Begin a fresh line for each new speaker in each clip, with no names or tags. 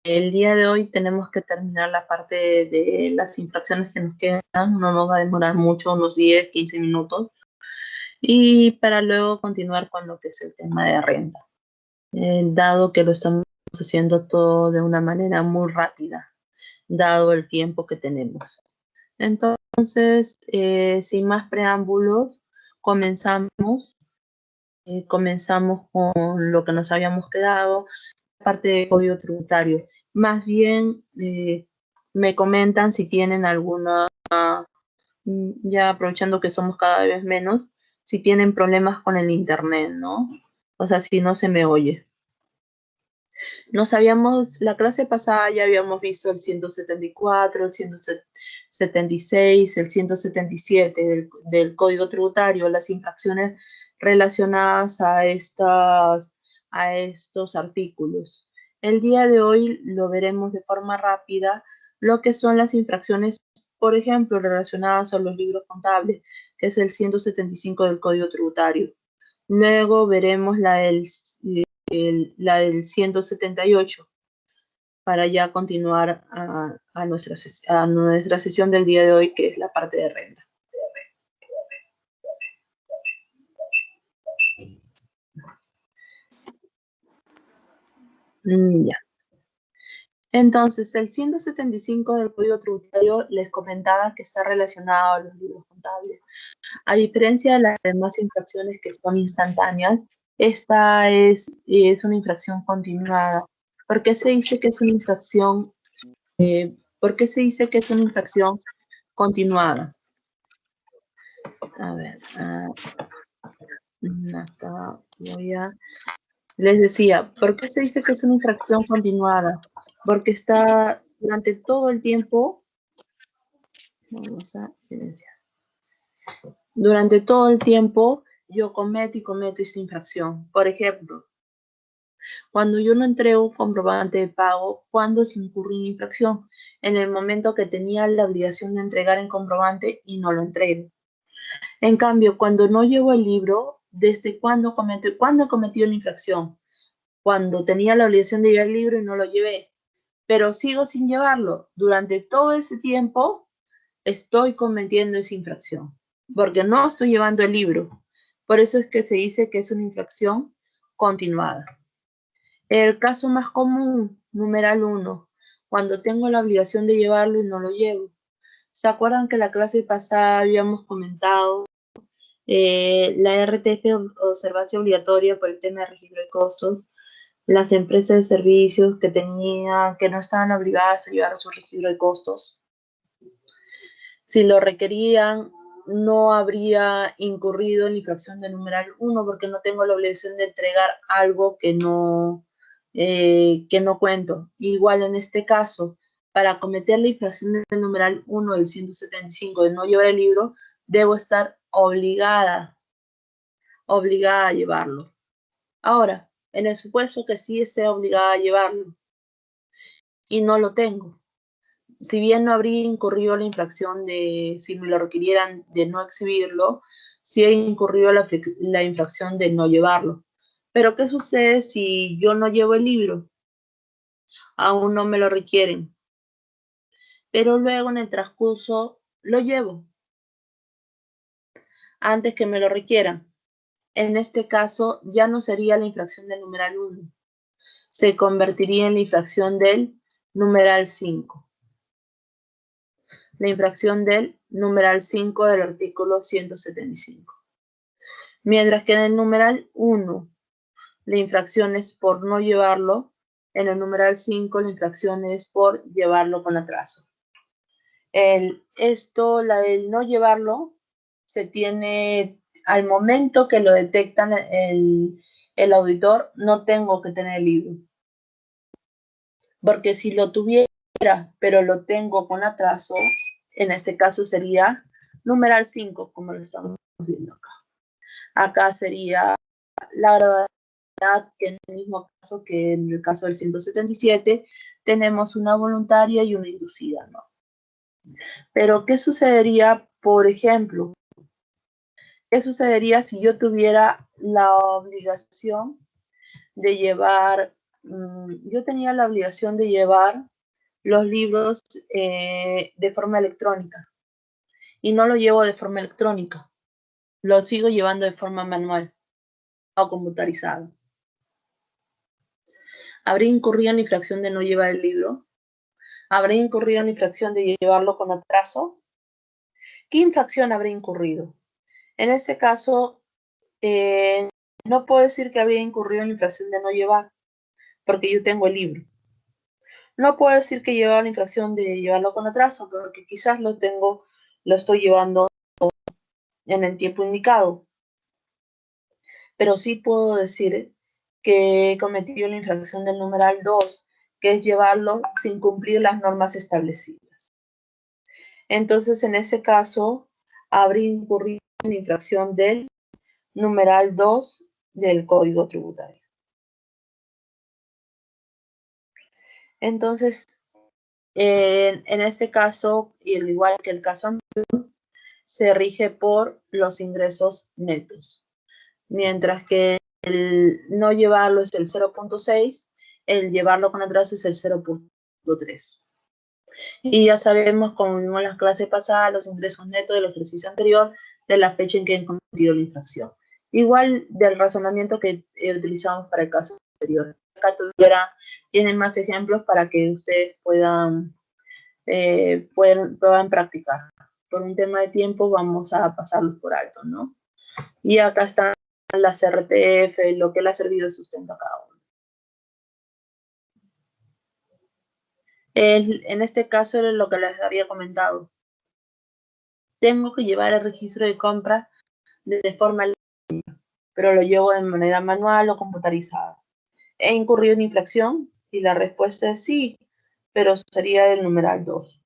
el día de hoy tenemos que terminar la parte de las infracciones que nos quedan. No nos va a demorar mucho, unos 10, 15 minutos. Y para luego continuar con lo que es el tema de renta. Dado que lo estamos haciendo todo de una manera muy rápida, dado el tiempo que tenemos. Entonces, sin más preámbulos, comenzamos. Comenzamos con lo que nos habíamos quedado, parte de código tributario. Más bien, me comentan si tienen alguna, ya aprovechando que somos cada vez menos, si tienen problemas con el internet, ¿no? O sea, si no se me oye. La clase pasada ya habíamos visto el 174, el 176, el 177 del Código Tributario, las infracciones relacionadas a estos artículos. El día de hoy lo veremos de forma rápida, lo que son las infracciones, por ejemplo, relacionadas a los libros contables, que es el 175 del Código Tributario. Luego veremos la del 178 para ya continuar a nuestra sesión del día de hoy, que es la parte de renta. Ya. Entonces, el 175 del Código Tributario les comentaba que está relacionado a los libros contables. A diferencia de las demás infracciones que son instantáneas, esta es una infracción continuada. ¿Por qué se dice que es una infracción? ¿Por qué se dice que es una infracción continuada? A ver, acá les decía, ¿por qué se dice que es una infracción continuada? Porque está durante todo el tiempo, vamos a silenciar, durante todo el tiempo yo cometo esta infracción. Por ejemplo, cuando yo no entrego un comprobante de pago, ¿cuándo se incurre una infracción? En el momento que tenía la obligación de entregar el comprobante y no lo entrego. En cambio, cuando no llevo el libro, ¿desde cuándo cometió la infracción? Cuando tenía la obligación de llevar el libro y no lo llevé. Pero sigo sin llevarlo. Durante todo ese tiempo estoy cometiendo esa infracción, porque no estoy llevando el libro. Por eso es que se dice que es una infracción continuada. El caso más común, numeral 1, cuando tengo la obligación de llevarlo y no lo llevo. ¿Se acuerdan que la clase pasada habíamos comentado la RTF, observancia obligatoria por el tema de registro de costos? Las empresas de servicios que no estaban obligadas a llevar su registro de costos, si lo requerían, no habría incurrido en la infracción del numeral 1 porque no tengo la obligación de entregar algo que no cuento. Igual en este caso, para cometer la infracción del numeral 1 del 175 de no llevar el libro, debo estar obligada a llevarlo. Ahora, en el supuesto que sí esté obligada a llevarlo y no lo tengo, si bien no habría incurrido la infracción de, si me lo requirieran, de no exhibirlo, sí ha incurrido la infracción de no llevarlo. Pero ¿qué sucede si yo no llevo el libro? Aún no me lo requieren. Pero luego en el transcurso lo llevo antes que me lo requieran. En este caso ya no sería la infracción del numeral 1. Se convertiría en la infracción del numeral 5. La infracción del numeral 5 del artículo 175. Mientras que en el numeral 1 la infracción es por no llevarlo, en el numeral 5 la infracción es por llevarlo con atraso. La del no llevarlo se tiene al momento que lo detectan el auditor, no tengo que tener el libro. Porque si lo tuviera, pero lo tengo con atraso, en este caso sería numeral 5, como lo estamos viendo acá. Acá sería la gravedad, que en el mismo caso que en el caso del 177, tenemos una voluntaria y una inducida, ¿no? Pero, ¿qué sucedería, por ejemplo? ¿Qué sucedería si yo tuviera la obligación de llevar yo tenía la obligación de llevar los libros de forma electrónica y no lo llevo de forma electrónica, lo sigo llevando de forma manual o computarizada. ¿Habré incurrido en la infracción de no llevar el libro? ¿Habré incurrido en la infracción de llevarlo con atraso? ¿Qué infracción habré incurrido? En este caso, no puedo decir que habría incurrido en la infracción de no llevar, porque yo tengo el libro. No puedo decir que llevaba la infracción de llevarlo con atraso, porque quizás lo estoy llevando en el tiempo indicado. Pero sí puedo decir que he cometido la infracción del numeral 2, que es llevarlo sin cumplir las normas establecidas. Entonces, en ese caso, habría incurrido en la infracción del numeral 2 del Código Tributario. Entonces, en este caso, y al igual que el caso anterior, se rige por los ingresos netos, mientras que el no llevarlo es el 0.6, el llevarlo con atraso es el 0.3. Y ya sabemos, como vimos en las clases pasadas, los ingresos netos del ejercicio anterior de la fecha en que han cometido la infracción. Igual del razonamiento que utilizamos para el caso anterior. Acá tienen más ejemplos para que ustedes puedan practicar. Por un tema de tiempo vamos a pasarlos por alto, ¿no? Y acá están las RTF, lo que le ha servido de sustento a cada uno. En este caso era lo que les había comentado. Tengo que llevar el registro de compras de forma electrónica, pero lo llevo de manera manual o computarizada. ¿He incurrido en infracción? Y la respuesta es sí, pero sería el numeral 2,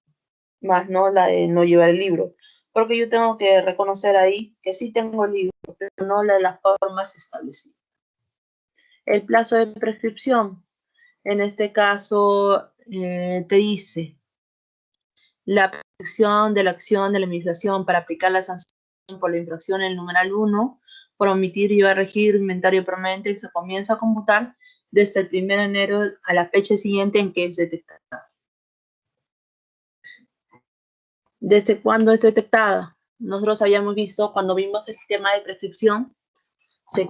más no la de no llevar el libro. Porque yo tengo que reconocer ahí que sí tengo el libro, pero no la de las formas establecidas. El plazo de prescripción, en este caso, te dice la prescripción de la acción de la administración para aplicar la sanción por la infracción en el numeral 1, por omitir llevar registro inventario permanente, se comienza a computar desde el 1 de enero a la fecha siguiente en que es detectada. ¿Desde cuándo es detectada? Nosotros habíamos visto, cuando vimos el sistema de prescripción, se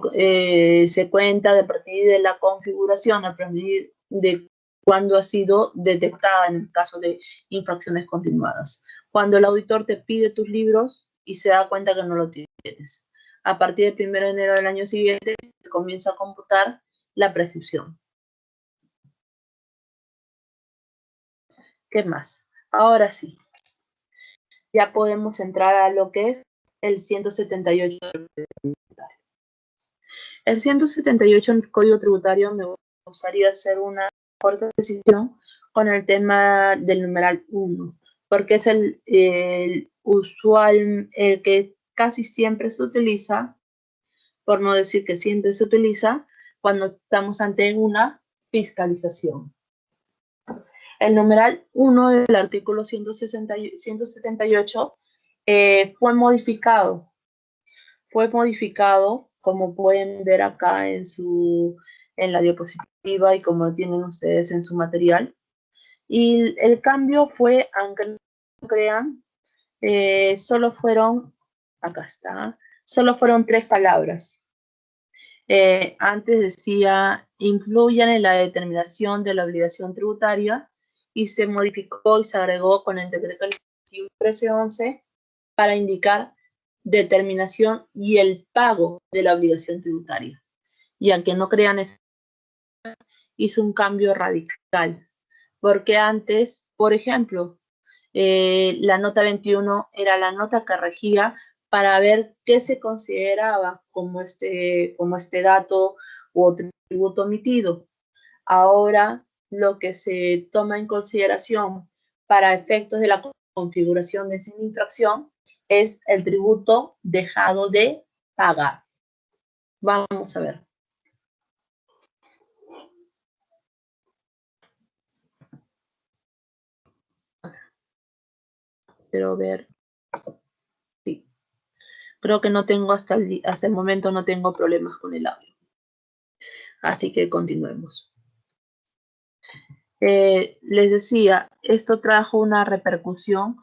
cuenta de partir de la configuración, a partir de cuando ha sido detectada en el caso de infracciones continuadas. Cuando el auditor te pide tus libros y se da cuenta que no lo tienes. A partir del 1 de enero del año siguiente, se comienza a computar la prescripción. ¿Qué más? Ahora sí, ya podemos entrar a lo que es el 178 del Código Tributario. El 178 del Código Tributario me gustaría hacer una corta precisión con el tema del numeral 1, porque es el usual, el que casi siempre se utiliza, por no decir que siempre se utiliza, cuando estamos ante una fiscalización. El numeral 1 del artículo 178 fue modificado, como pueden ver acá en la diapositiva y como tienen ustedes en su material. Y el cambio fue, aunque no crean, solo fueron 3 palabras. Antes decía, influyan en la determinación de la obligación tributaria, y se modificó y se agregó con el decreto legislativo 1311 para indicar determinación y el pago de la obligación tributaria. Y aunque no crean eso, hizo un cambio radical, porque antes, por ejemplo, la nota 21 era la nota que regía para ver qué se consideraba como este dato u tributo omitido. Ahora, lo que se toma en consideración para efectos de la configuración de esa infracción es el tributo dejado de pagar. Vamos a ver. Quiero ver. Sí. Creo que no tengo hasta el momento no tengo problemas con el audio. Así que continuemos. Les decía, esto trajo una repercusión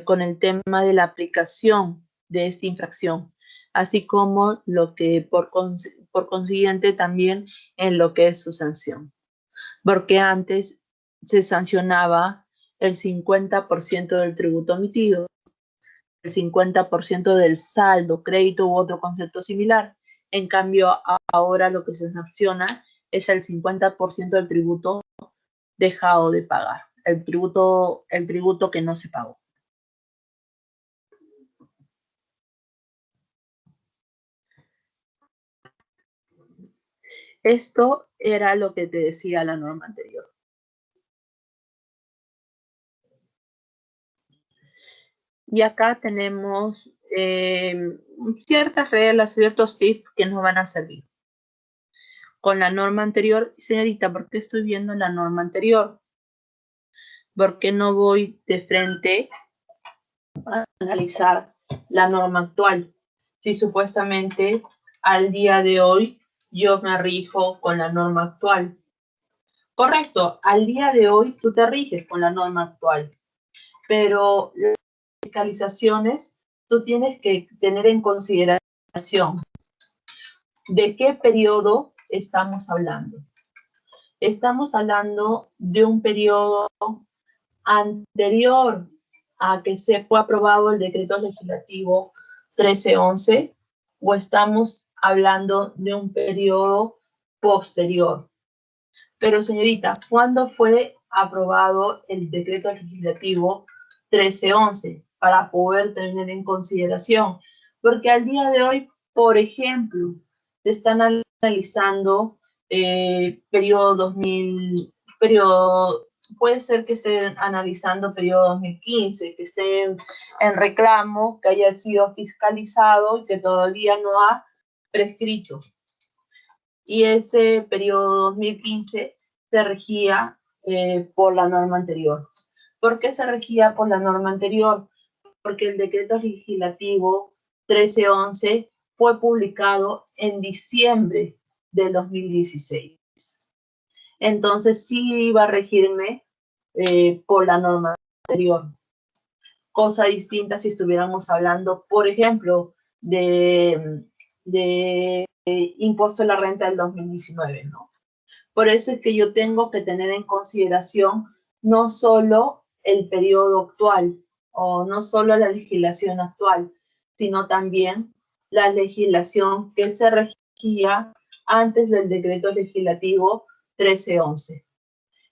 con el tema de la aplicación de esta infracción, así como lo que por consiguiente también en lo que es su sanción. Porque antes se sancionaba el 50% del tributo emitido, el 50% del saldo, crédito u otro concepto similar. En cambio, ahora lo que se sanciona es el 50% del tributo dejado de pagar, el tributo que no se pagó. Esto era lo que te decía la norma anterior. Y acá tenemos ciertas reglas, ciertos tips que nos van a servir. Con la norma anterior, señorita, ¿por qué estoy viendo la norma anterior? ¿Por qué no voy de frente a analizar la norma actual? Si supuestamente al día de hoy yo me rijo con la norma actual. Correcto, al día de hoy tú te riges con la norma actual, pero las fiscalizaciones tú tienes que tener en consideración de qué periodo estamos hablando. Estamos hablando de un periodo anterior a que se fue aprobado el decreto legislativo 1311 o estamos hablando de un periodo posterior. Pero señorita, ¿cuándo fue aprobado el decreto legislativo 1311 para poder tener en consideración? Porque al día de hoy, por ejemplo, se están analizando periodo 2000, puede ser que estén analizando periodo 2015, que estén en reclamo, que haya sido fiscalizado y que todavía no ha prescrito. Y ese periodo 2015 se regía por la norma anterior. ¿Por qué se regía por la norma anterior? Porque el decreto legislativo 1311 fue publicado en diciembre del 2016. Entonces sí iba a regirme por la norma anterior. Cosa distinta si estuviéramos hablando, por ejemplo, de impuesto a la renta del 2019, ¿no? Por eso es que yo tengo que tener en consideración no solo el periodo actual o no solo la legislación actual, sino también la legislación que se regía antes del decreto legislativo 1311.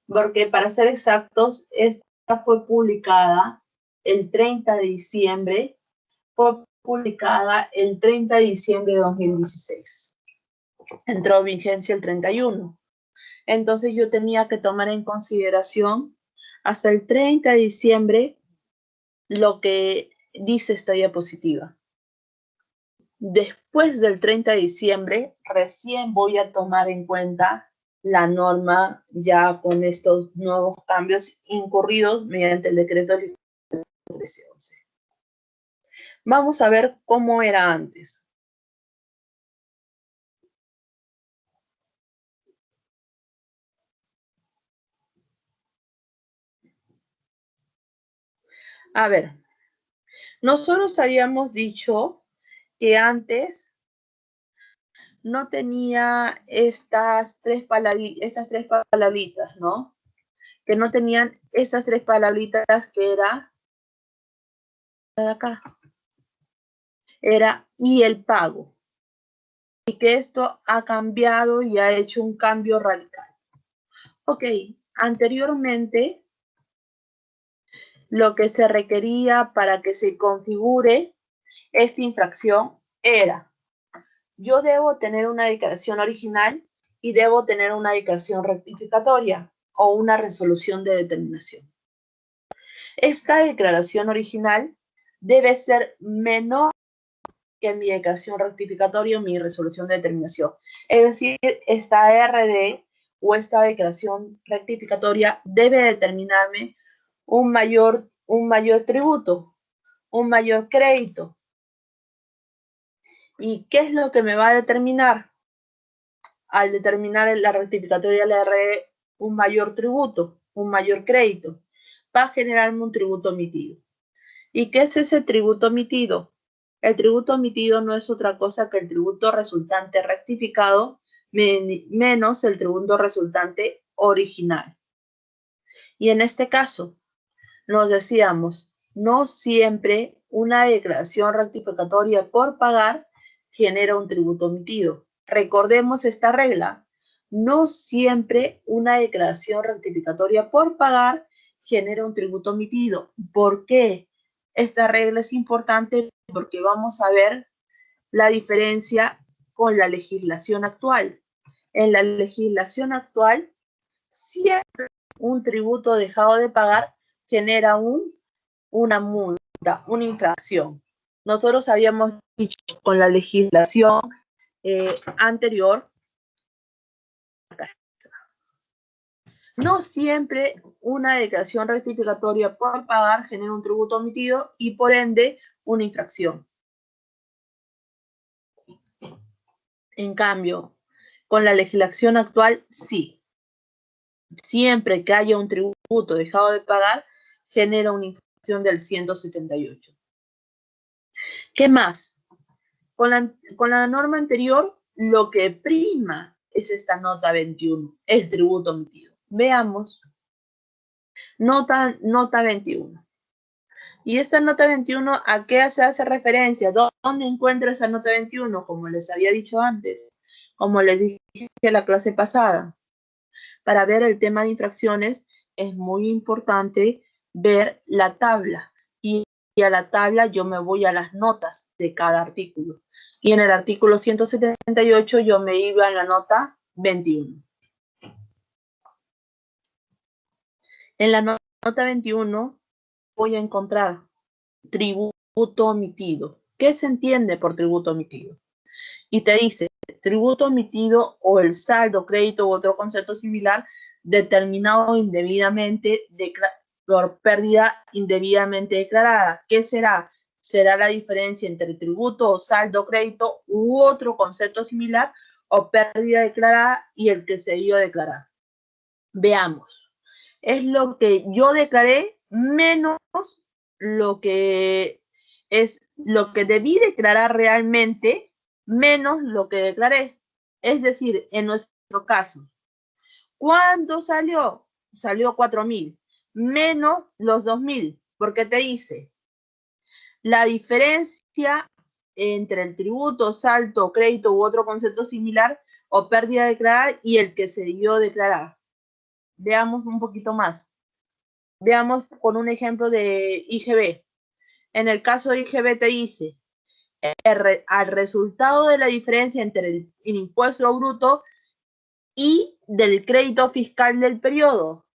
Porque para ser exactos, esta fue publicada el 30 de diciembre, fue publicada el 30 de diciembre de 2016. Entró en vigencia el 31. Entonces yo tenía que tomar en consideración hasta el 30 de diciembre lo que dice esta diapositiva. Después del 30 de diciembre, recién voy a tomar en cuenta la norma ya con estos nuevos cambios incurridos mediante el decreto 1311. Vamos a ver cómo era antes. A ver, nosotros habíamos dicho que antes no tenía estas tres palabritas, ¿no? Que no tenían estas tres palabritas que era de acá. Era y el pago. Y que esto ha cambiado y ha hecho un cambio radical. Ok, anteriormente lo que se requería para que se configure esta infracción era, yo debo tener una declaración original y debo tener una declaración rectificatoria o una resolución de determinación. Esta declaración original debe ser menor que mi declaración rectificatoria o mi resolución de determinación. Es decir, esta RD o esta declaración rectificatoria debe determinarme un mayor tributo, un mayor crédito. ¿Y qué es lo que me va a determinar? Al determinar la rectificatoria de la RD, un mayor tributo, un mayor crédito, va a generarme un tributo omitido. ¿Y qué es ese tributo omitido? El tributo omitido no es otra cosa que el tributo resultante rectificado menos el tributo resultante original. Y en este caso, nos decíamos, no siempre una declaración rectificatoria por pagar genera un tributo omitido. Recordemos esta regla. No siempre una declaración rectificatoria por pagar genera un tributo omitido. ¿Por qué? Esta regla es importante porque vamos a ver la diferencia con la legislación actual. En la legislación actual, siempre un tributo dejado de pagar genera una multa, una infracción. Nosotros habíamos dicho con la legislación anterior, no siempre una declaración rectificatoria por pagar genera un tributo omitido y por ende una infracción. En cambio, con la legislación actual, sí. Siempre que haya un tributo dejado de pagar, genera una infracción del 178. ¿Qué más? Con la norma anterior, lo que prima es esta nota 21, el tributo omitido. Veamos. Nota 21. Y esta nota 21, ¿a qué se hace referencia? ¿Dónde encuentro esa nota 21? Como les había dicho antes, como les dije en la clase pasada. Para ver el tema de infracciones es muy importante ver la tabla. Y a la tabla yo me voy a las notas de cada artículo. Y en el artículo 178 yo me iba a la nota 21. En la nota 21 voy a encontrar tributo omitido. ¿Qué se entiende por tributo omitido? Y te dice, tributo omitido o el saldo, crédito u otro concepto similar determinado indebidamente por pérdida indebidamente declarada. ¿Qué será? Será la diferencia entre tributo o saldo, crédito u otro concepto similar o pérdida declarada y el que se dio a declarar. Veamos. Es lo que yo declaré menos lo que debí declarar realmente menos lo que declaré. Es decir, en nuestro caso, ¿cuánto salió? Salió 4.000 menos los 2.000, porque te dice la diferencia entre el tributo, saldo, crédito u otro concepto similar o pérdida declarada y el que se dio a declarar. Veamos un poquito más. Veamos con un ejemplo de IGB. En el caso de IGB te dice, al resultado de la diferencia entre el impuesto bruto y del crédito fiscal del periodo.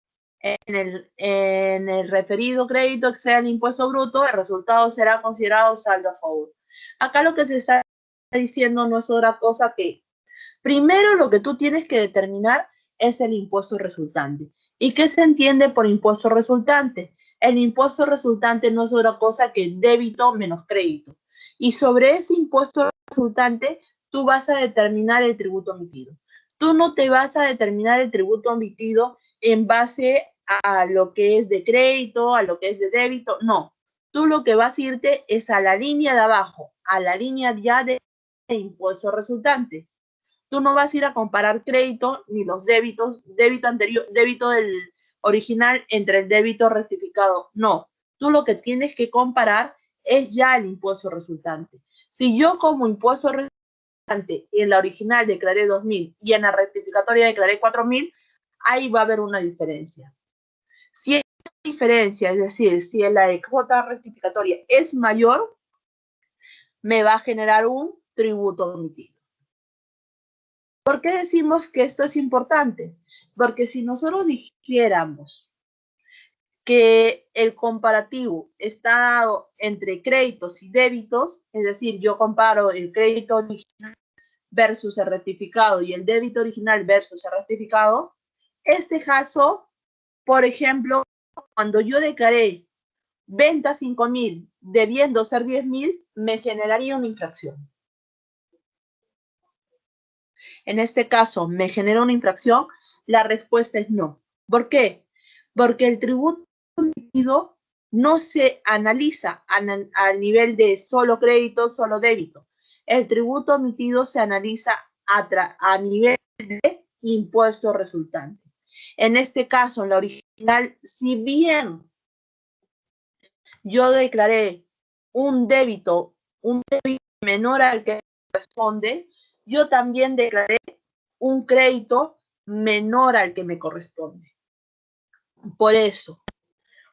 En el referido crédito que sea el impuesto bruto, el resultado será considerado saldo a favor. Acá lo que se está diciendo no es otra cosa que, primero lo que tú tienes que determinar es el impuesto resultante. ¿Y qué se entiende por impuesto resultante? El impuesto resultante no es otra cosa que débito menos crédito. Y sobre ese impuesto resultante, tú vas a determinar el tributo omitido. Tú no te vas a determinar el tributo omitido en base a lo que es de crédito, a lo que es de débito, no. Tú lo que vas a irte es a la línea de abajo, a la línea ya de impuesto resultante. Tú no vas a ir a comparar crédito ni los débitos, débito anterior, débito del original entre el débito rectificado. No, tú lo que tienes que comparar es ya el impuesto resultante. Si yo como impuesto resultante en la original declaré 2.000 y en la rectificatoria declaré 4.000, ahí va a haber una diferencia. Si hay diferencia, es decir, si la cuota rectificatoria es mayor, me va a generar un tributo omitido. ¿Por qué decimos que esto es importante? Porque si nosotros dijéramos que el comparativo está dado entre créditos y débitos, es decir, yo comparo el crédito original versus el rectificado y el débito original versus el rectificado, este caso, por ejemplo, cuando yo declaré venta 5.000 debiendo ser 10.000, me generaría una infracción. En este caso, me genera una infracción La respuesta es no. ¿Por qué? Porque el tributo emitido no se analiza al nivel de solo crédito, solo débito. El tributo emitido se analiza a nivel de impuesto resultante. En este caso, en la original, si bien yo declaré un débito menor al que corresponde, yo también declaré un crédito menor al que me corresponde. Por eso,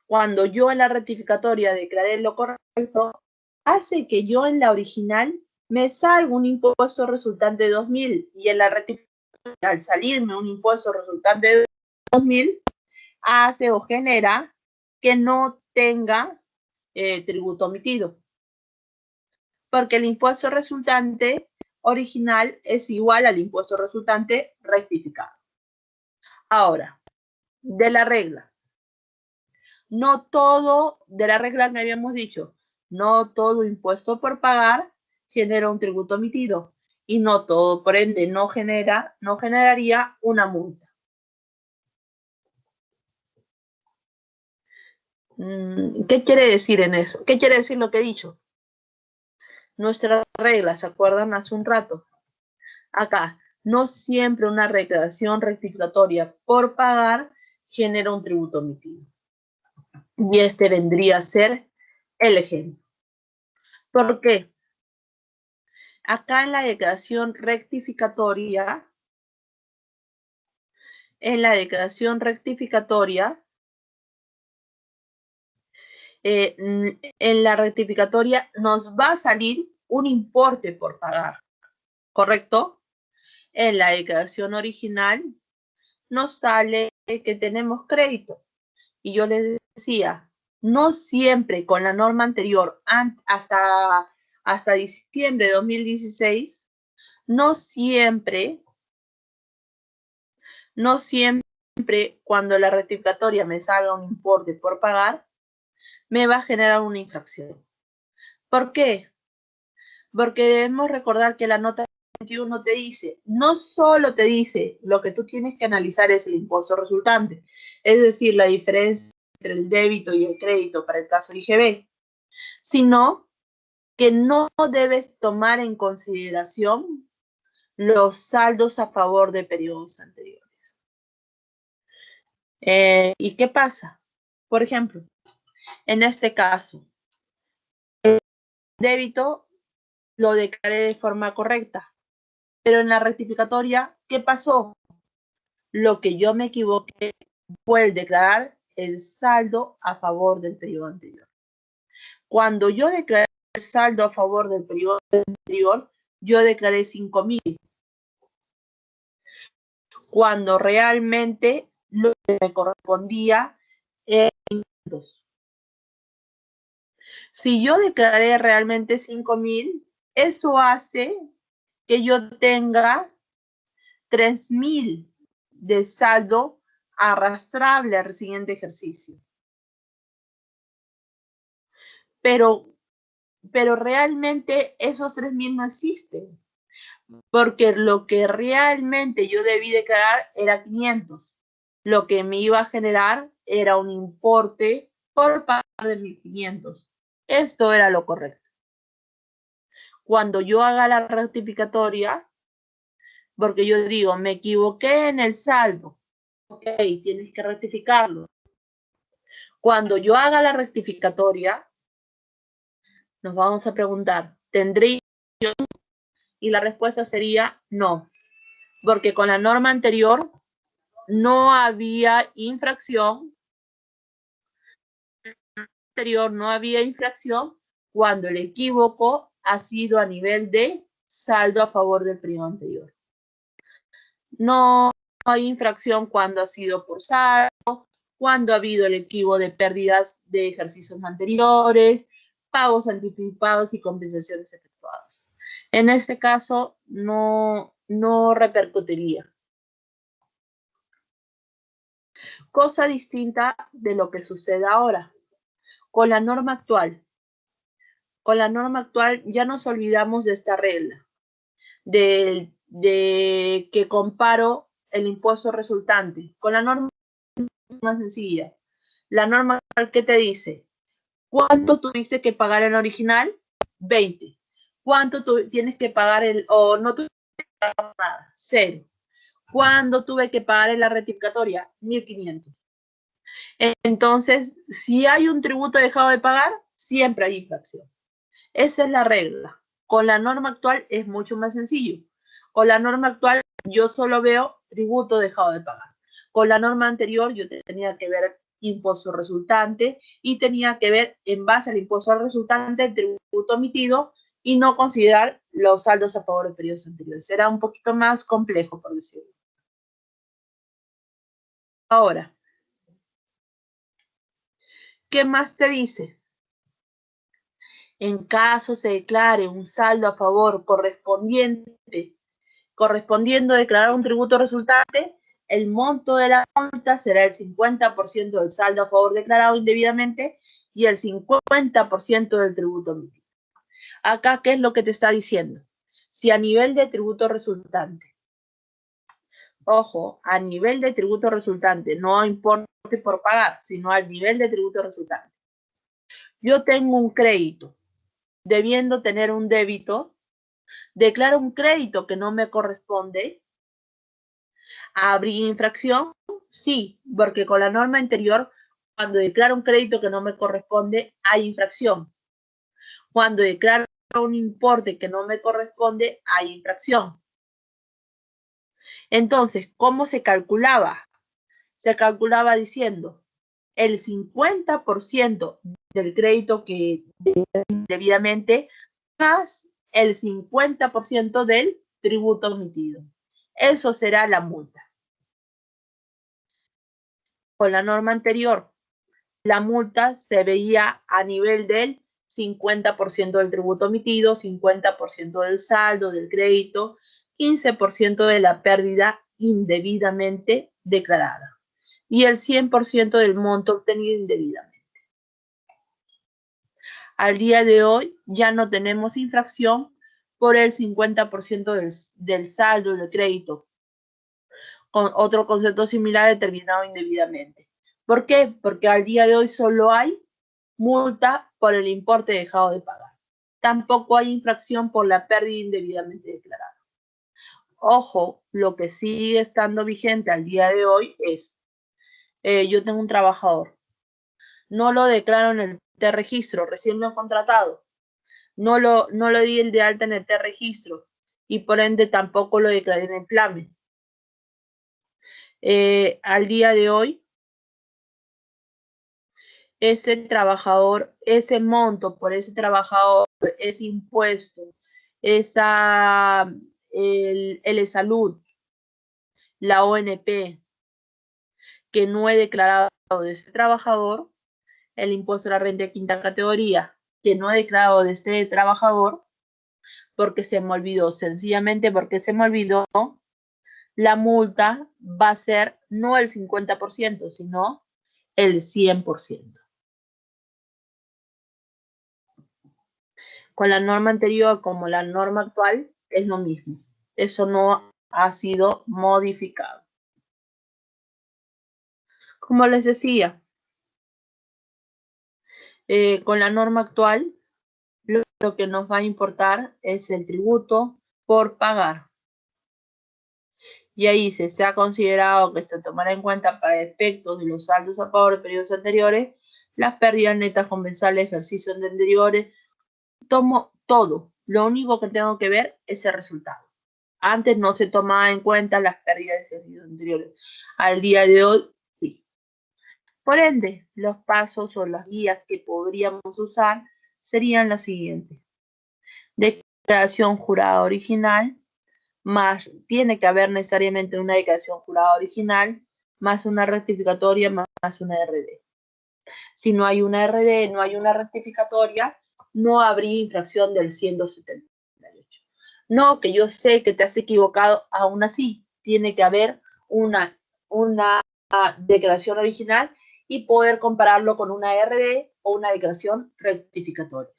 cuando yo en la rectificatoria declaré lo correcto, hace que yo en la original me salga un impuesto resultante de 2.000 y en la rectificatoria, al salirme un impuesto resultante de 2.000, hace o genera que no tenga tributo omitido. Porque el impuesto resultante original es igual al impuesto resultante rectificado. Ahora, de la regla. No todo, de la regla que habíamos dicho, no todo impuesto por pagar genera un tributo omitido y no todo, por ende, no generaría una multa. ¿Qué quiere decir en eso? ¿Qué quiere decir lo que he dicho? Nuestra regla, ¿se acuerdan hace un rato? Acá, no siempre una declaración rectificatoria por pagar genera un tributo omitido. Y este vendría a ser el ejemplo. ¿Por qué? Acá en la declaración rectificatoria, en la rectificatoria nos va a salir un importe por pagar, ¿correcto? En la declaración original nos sale que tenemos crédito. Y yo les decía, no siempre con la norma anterior, hasta diciembre de 2016, no siempre cuando la rectificatoria me salga un importe por pagar, me va a generar una infracción. ¿Por qué? Porque debemos recordar que la nota 21 te dice, no solo te dice, lo que tú tienes que analizar es el impuesto resultante, es decir, la diferencia entre el débito y el crédito para el caso IGB, sino que no debes tomar en consideración los saldos a favor de periodos anteriores. ¿Y qué pasa? Por ejemplo, en este caso, el débito lo declaré de forma correcta, pero en la rectificatoria, ¿qué pasó? Lo que yo me equivoqué fue el declarar el saldo a favor del periodo anterior. Cuando yo declaré el saldo a favor del periodo anterior, yo declaré 5.000. Cuando realmente lo que me correspondía era 500. Si yo declaré realmente 5.000, eso hace que yo tenga 3.000 de saldo arrastrable al siguiente ejercicio. Pero realmente esos 3.000 no existen, porque lo que realmente yo debí declarar era 500. Lo que me iba a generar era un importe por pagar de 1.500. Esto era lo correcto. Cuando yo haga la rectificatoria, porque yo digo, me equivoqué en el saldo, ok, tienes que rectificarlo. Cuando yo haga la rectificatoria, nos vamos a preguntar, ¿tendré? Y la respuesta sería no, porque con la norma anterior no había infracción, cuando el equívoco ha sido a nivel de saldo a favor del periodo anterior. No hay infracción cuando ha sido por saldo, cuando ha habido el equívoco de pérdidas de ejercicios anteriores, pagos anticipados y compensaciones efectuadas. En este caso, no repercutiría. Cosa distinta de lo que sucede ahora. Con la norma actual. Con la norma actual ya nos olvidamos de esta regla, de que comparo el impuesto resultante. Con la norma más sencilla. La norma, ¿qué te dice? ¿Cuánto tuviste que pagar en original? 20. ¿Cuánto tienes que pagar o no tuviste que pagar nada? 0. ¿Cuándo tuve que pagar en la rectificatoria? 1.500. Entonces, si hay un tributo dejado de pagar, siempre hay infracción. Esa es la regla. Con la norma actual es mucho más sencillo. Con la norma actual yo solo veo tributo dejado de pagar. Con la norma anterior yo tenía que ver impuesto resultante y tenía que ver en base al impuesto al resultante el tributo emitido y no considerar los saldos a favor de periodos anteriores. Era un poquito más complejo, por decirlo. Ahora, ¿qué más te dice? En caso se declare un saldo a favor correspondiendo a declarar un tributo resultante, el monto de la multa será el 50% del saldo a favor declarado indebidamente y el 50% del tributo emitido. Acá, ¿qué es lo que te está diciendo? Si a nivel de tributo resultante, ojo, a nivel de tributo resultante, no importe por pagar, sino al nivel de tributo resultante. Yo tengo un crédito, debiendo tener un débito, declaro un crédito que no me corresponde. ¿Habría infracción? Sí, porque con la norma anterior, cuando declaro un crédito que no me corresponde, hay infracción. Cuando declaro un importe que no me corresponde, hay infracción. Entonces, ¿cómo se calculaba? Se calculaba diciendo el 50% del crédito que debidamente más el 50% del tributo emitido. Eso será la multa. Con la norma anterior, la multa se veía a nivel del 50% del tributo emitido, 50% del saldo, del crédito, 15% de la pérdida indebidamente declarada y el 100% del monto obtenido indebidamente. Al día de hoy ya no tenemos infracción por el 50% del saldo del crédito, con otro concepto similar determinado indebidamente. ¿Por qué? Porque al día de hoy solo hay multa por el importe dejado de pagar. Tampoco hay infracción por la pérdida indebidamente declarada. Ojo, lo que sigue estando vigente al día de hoy es, yo tengo un trabajador, no lo declaro en el T-registro, recién lo he contratado, no lo di el de alta en el T-registro y por ende tampoco lo declaré en el PLAME. Al día de hoy, ese trabajador, ese monto por ese trabajador, ese impuesto, el salud, la ONP, que no he declarado de ese trabajador, el impuesto a la renta de quinta categoría, que no he declarado de este trabajador, porque se me olvidó, sencillamente porque se me olvidó, la multa va a ser no el 50%, sino el 100%. Con la norma anterior como la norma actual es lo mismo. Eso no ha sido modificado. Como les decía, con la norma actual, lo que nos va a importar es el tributo por pagar. Y ahí se ha considerado que se tomará en cuenta para efectos de los saldos a favor de periodos anteriores, las pérdidas netas compensables de ejercicios anteriores. Tomo todo. Lo único que tengo que ver es el resultado. Antes no se tomaba en cuenta las pérdidas de ejercicios anteriores. Al día de hoy, sí. Por ende, los pasos o las guías que podríamos usar serían las siguientes. Declaración jurada original, más tiene que haber necesariamente una declaración jurada original, más una rectificatoria, más una RD. Si no hay una RD, no hay una rectificatoria, no habría infracción del 178. No, que yo sé que te has equivocado, aún así tiene que haber una declaración original y poder compararlo con una RD o una declaración rectificatoria.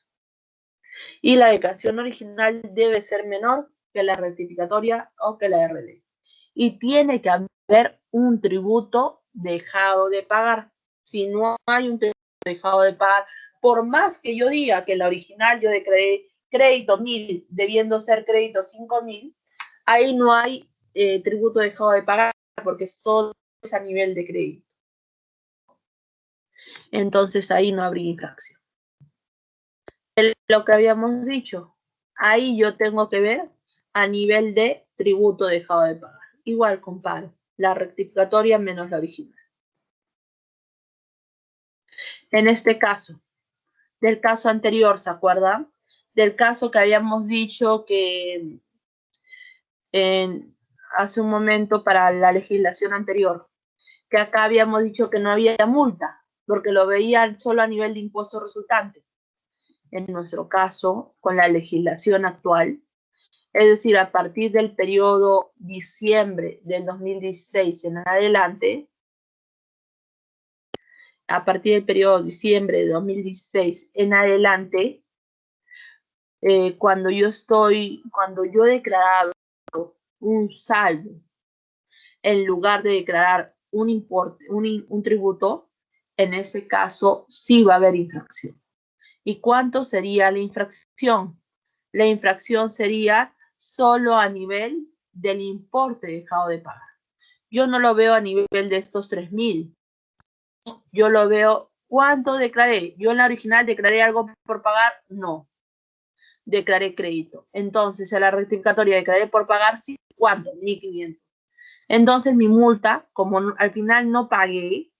Y la declaración original debe ser menor que la rectificatoria o que la RD. y tiene que haber un tributo dejado de pagar. Si no hay un tributo dejado de pagar, por más que yo diga que la original yo declaré crédito 1.000, debiendo ser crédito 5.000, ahí no hay tributo dejado de pagar porque solo es a nivel de crédito. Entonces ahí no habría infracción. Lo que habíamos dicho, ahí yo tengo que ver a nivel de tributo dejado de pagar. Igual comparo la rectificatoria menos la original. En este caso, del caso anterior, ¿se acuerdan? Del caso que habíamos dicho que hace un momento para la legislación anterior, que acá habíamos dicho que no había multa, porque lo veían solo a nivel de impuesto resultante. En nuestro caso, con la legislación actual, es decir, a partir del periodo diciembre del 2016 en adelante, a partir del periodo diciembre de 2016 en adelante, cuando yo he declarado un saldo, en lugar de declarar un tributo, en ese caso sí va a haber infracción. ¿Y cuánto sería la infracción? La infracción sería solo a nivel del importe dejado de pagar. Yo no lo veo a nivel de estos 3.000. Yo lo veo, ¿cuánto declaré? Yo en la original declaré algo por pagar, no. Declaré crédito. Entonces, en la rectificatoria declaré por pagar, sí, ¿cuánto? 1.500. Entonces, mi multa, como al final no pagué,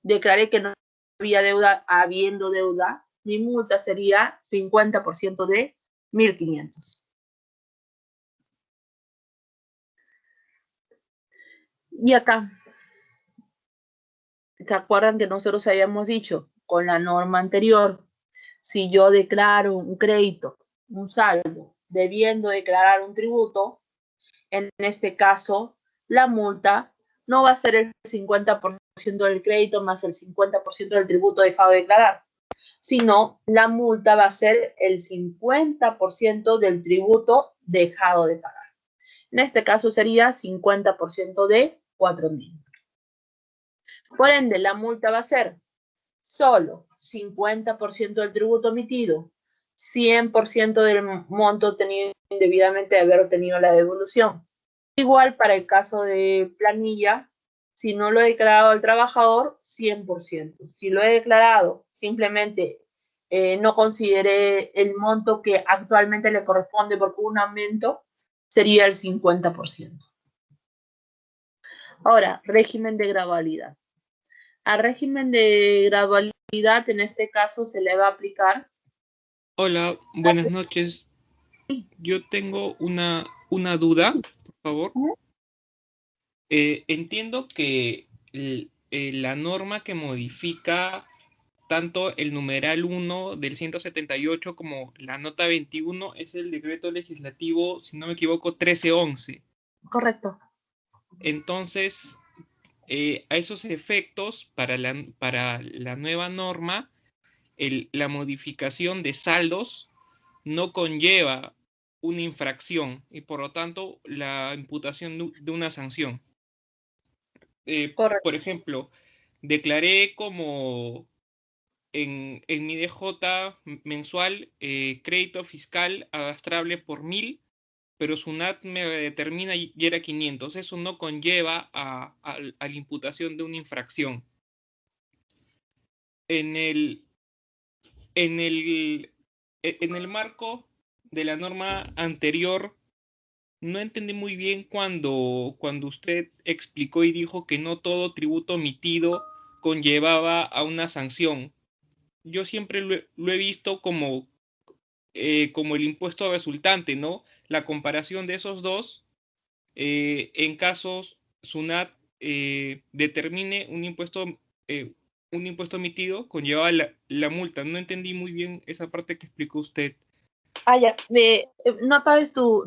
declaré que no había deuda, habiendo deuda, mi multa sería 50% de 1.500. Y acá, ¿se acuerdan que nosotros habíamos dicho con la norma anterior? Si yo declaro un crédito, un saldo, debiendo declarar un tributo, en este caso, la multa no va a ser el 50% del crédito más el 50% del tributo dejado de declarar, sino la multa va a ser el 50% del tributo dejado de pagar. En este caso sería 50% de 4.000. Por ende, la multa va a ser solo 50% del tributo emitido, 100% del monto obtenido indebidamente de haber obtenido la devolución. Igual para el caso de planilla, si no lo he declarado al trabajador, 100%. Si lo he declarado, simplemente no consideré el monto que actualmente le corresponde porque hubo un aumento, sería el 50%. Ahora, régimen de gradualidad. Al régimen de gradualidad, en este caso, se le va a aplicar.
Hola, buenas noches. Yo tengo una duda, por favor. Entiendo que la norma que modifica tanto el numeral 1 del 178 como la nota 21 es el decreto legislativo, si no me equivoco, 1311.
Correcto.
Entonces, a esos efectos, para la nueva norma, la modificación de saldos no conlleva una infracción y por lo tanto la imputación de una sanción. Por ejemplo, declaré como en mi DJ mensual crédito fiscal arrastrable por 1.000, pero SUNAT me determina y era 500. Eso no conlleva a la imputación de una infracción. En el marco de la norma anterior, no entendí muy bien cuando usted explicó y dijo que no todo tributo emitido conllevaba a una sanción. Yo siempre lo he visto como el impuesto resultante, ¿no? La comparación de esos dos, en casos SUNAT determine un impuesto emitido, conlleva la multa. No entendí muy bien esa parte que explicó usted.
Ya, no apagues tu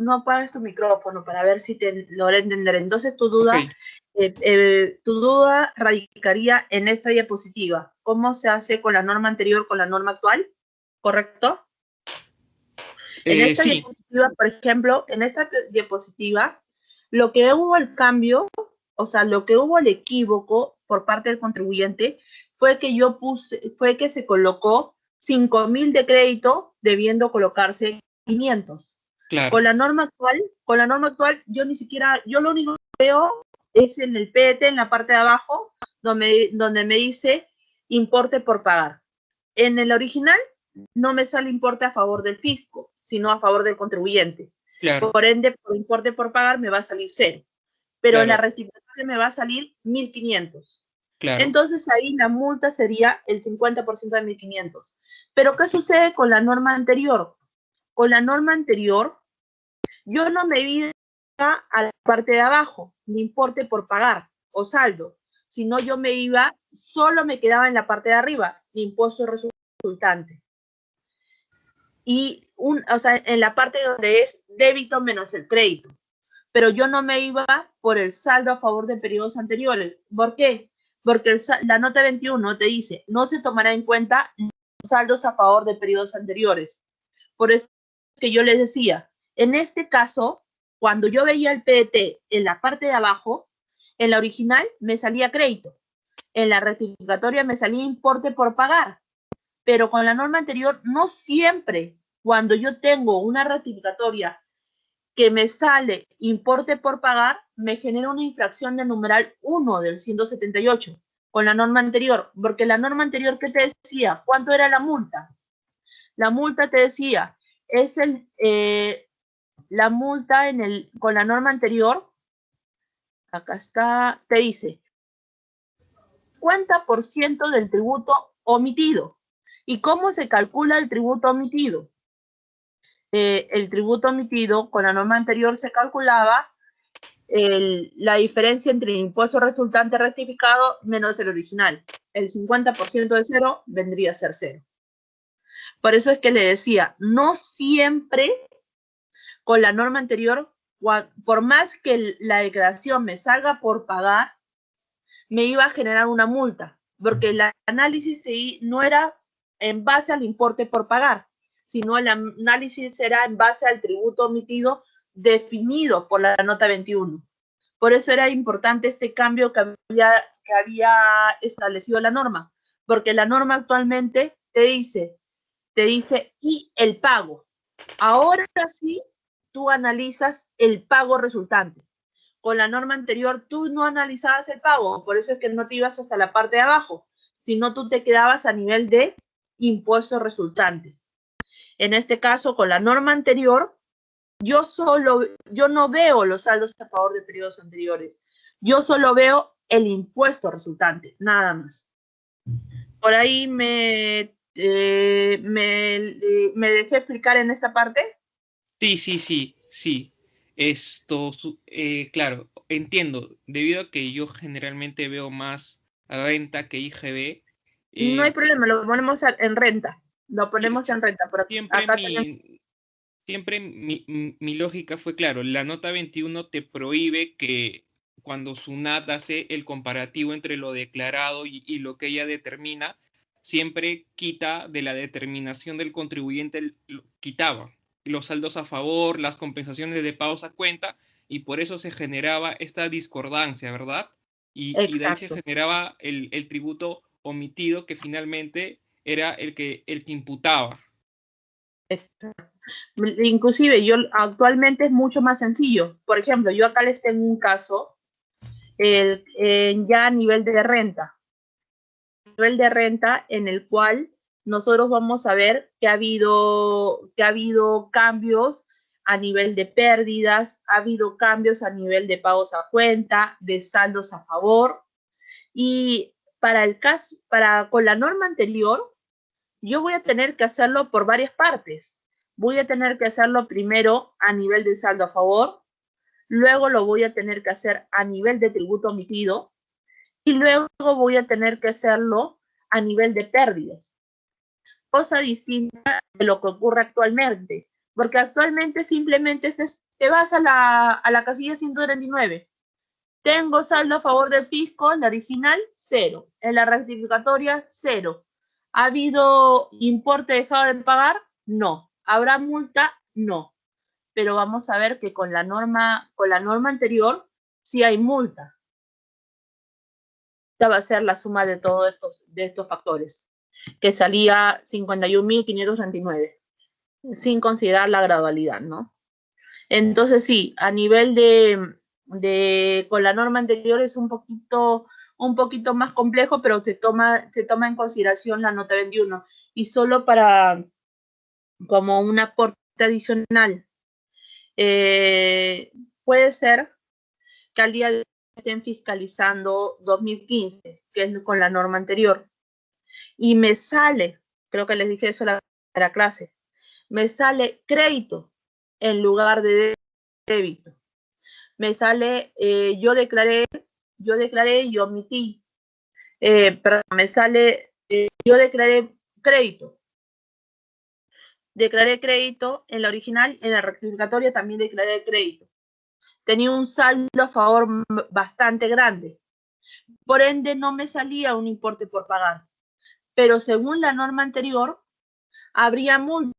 micrófono para ver si te logré entender. Entonces tu duda, okay. Tu duda radicaría en esta diapositiva. ¿Cómo se hace con la norma anterior con la norma actual? ¿Correcto? En esta
Sí.
diapositiva, por ejemplo, en esta diapositiva Lo que hubo el cambio, o sea, lo que hubo el equívoco por parte del contribuyente fue que se colocó 5.000 de crédito debiendo colocarse 500.
Claro,
Con la norma actual, yo lo único que veo es en el PET, en la parte de abajo, donde me dice importe por pagar. En el original no me sale importe a favor del fisco, sino a favor del contribuyente.
claro,
Por ende, por importe por pagar me va a salir 0. Pero en la
claro,
rectificación me va a salir 1.500.
claro.
Entonces ahí la multa sería el 50% de 1.500. Pero ¿qué sucede con la norma anterior? Con la norma anterior, yo no me iba a la parte de abajo, ni importe por pagar o saldo, sino yo solo me quedaba en la parte de arriba, impuesto resultante. Y o sea, en la parte donde es débito menos el crédito. Pero yo no me iba por el saldo a favor de periodos anteriores. ¿Por qué? Porque la nota 21 te dice, no se tomará en cuenta los saldos a favor de periodos anteriores. Por eso que yo les decía, en este caso, cuando yo veía el PDT en la parte de abajo, en la original me salía crédito, en la rectificatoria me salía importe por pagar, pero con la norma anterior no siempre, cuando yo tengo una rectificatoria que me sale importe por pagar, me genera una infracción de numeral 1 del 178 con la norma anterior, porque la norma anterior que te decía, ¿cuánto era la multa? La multa te decía, es la multa con la norma anterior, acá está, te dice, 50% del tributo omitido. ¿Y cómo se calcula el tributo omitido? El tributo omitido con la norma anterior se calculaba la diferencia entre el impuesto resultante rectificado menos el original. El 50% de 0 vendría a ser 0. Por eso es que le decía, no siempre con la norma anterior, por más que la declaración me salga por pagar, me iba a generar una multa, porque el análisis no era en base al importe por pagar, sino el análisis era en base al tributo omitido definido por la nota 21. Por eso era importante este cambio que había establecido la norma, porque la norma actualmente te dice, y el pago. Ahora sí, tú analizas el pago resultante. Con la norma anterior, tú no analizabas el pago, por eso es que no te ibas hasta la parte de abajo, sino tú te quedabas a nivel de impuesto resultante. En este caso, con la norma anterior, yo no veo los saldos a favor de periodos anteriores. Yo solo veo el impuesto resultante, nada más. Por ahí me dejé explicar en esta parte.
Sí. Esto, claro, entiendo. Debido a que yo generalmente veo más renta que IGB.
No hay problema, lo ponemos en renta. Lo ponemos en renta. Por
Siempre
acá
mi lógica fue, claro, la nota 21 te prohíbe que cuando SUNAT hace el comparativo entre lo declarado y lo que ella determina, siempre quita de la determinación del contribuyente, quitaba los saldos a favor, las compensaciones de pagos a cuenta, y por eso se generaba esta discordancia, ¿verdad? Y de ahí se generaba el tributo omitido, que finalmente era el que imputaba.
Exacto. Inclusive yo actualmente es mucho más sencillo. Por ejemplo, yo acá les tengo un caso ya a nivel de renta. Nivel de renta en el cual nosotros vamos a ver que ha habido cambios a nivel de pérdidas, ha habido cambios a nivel de pagos a cuenta, de saldos a favor. Y con la norma anterior, yo voy a tener que hacerlo por varias partes. Voy a tener que hacerlo primero a nivel de saldo a favor, luego lo voy a tener que hacer a nivel de tributo omitido y luego voy a tener que hacerlo a nivel de pérdidas. Cosa distinta de lo que ocurre actualmente, porque actualmente simplemente te vas a la casilla 139. Tengo saldo a favor del fisco, en la original, 0. En la rectificatoria, 0. ¿Ha habido importe dejado de pagar? No. ¿Habrá multa? No. pero vamos a ver que con la norma anterior sí hay multa. Esta va a ser la suma de todos estos factores, que salía 51.539, sin considerar la gradualidad, ¿no? Entonces sí, a nivel con la norma anterior es un poquito más complejo, pero se toma en consideración la nota 21. Y solo como un aporte adicional, puede ser que al día de hoy estén fiscalizando 2015, que es con la norma anterior, y me sale, creo que les dije eso en la clase, me sale crédito en lugar de débito. Me sale, yo declaré y omití, perdón, me sale, yo declaré crédito. Declaré crédito en la original, en la rectificatoria también declaré crédito. Tenía un saldo a favor bastante grande. Por ende, no me salía un importe por pagar. Pero según la norma anterior, habría multa,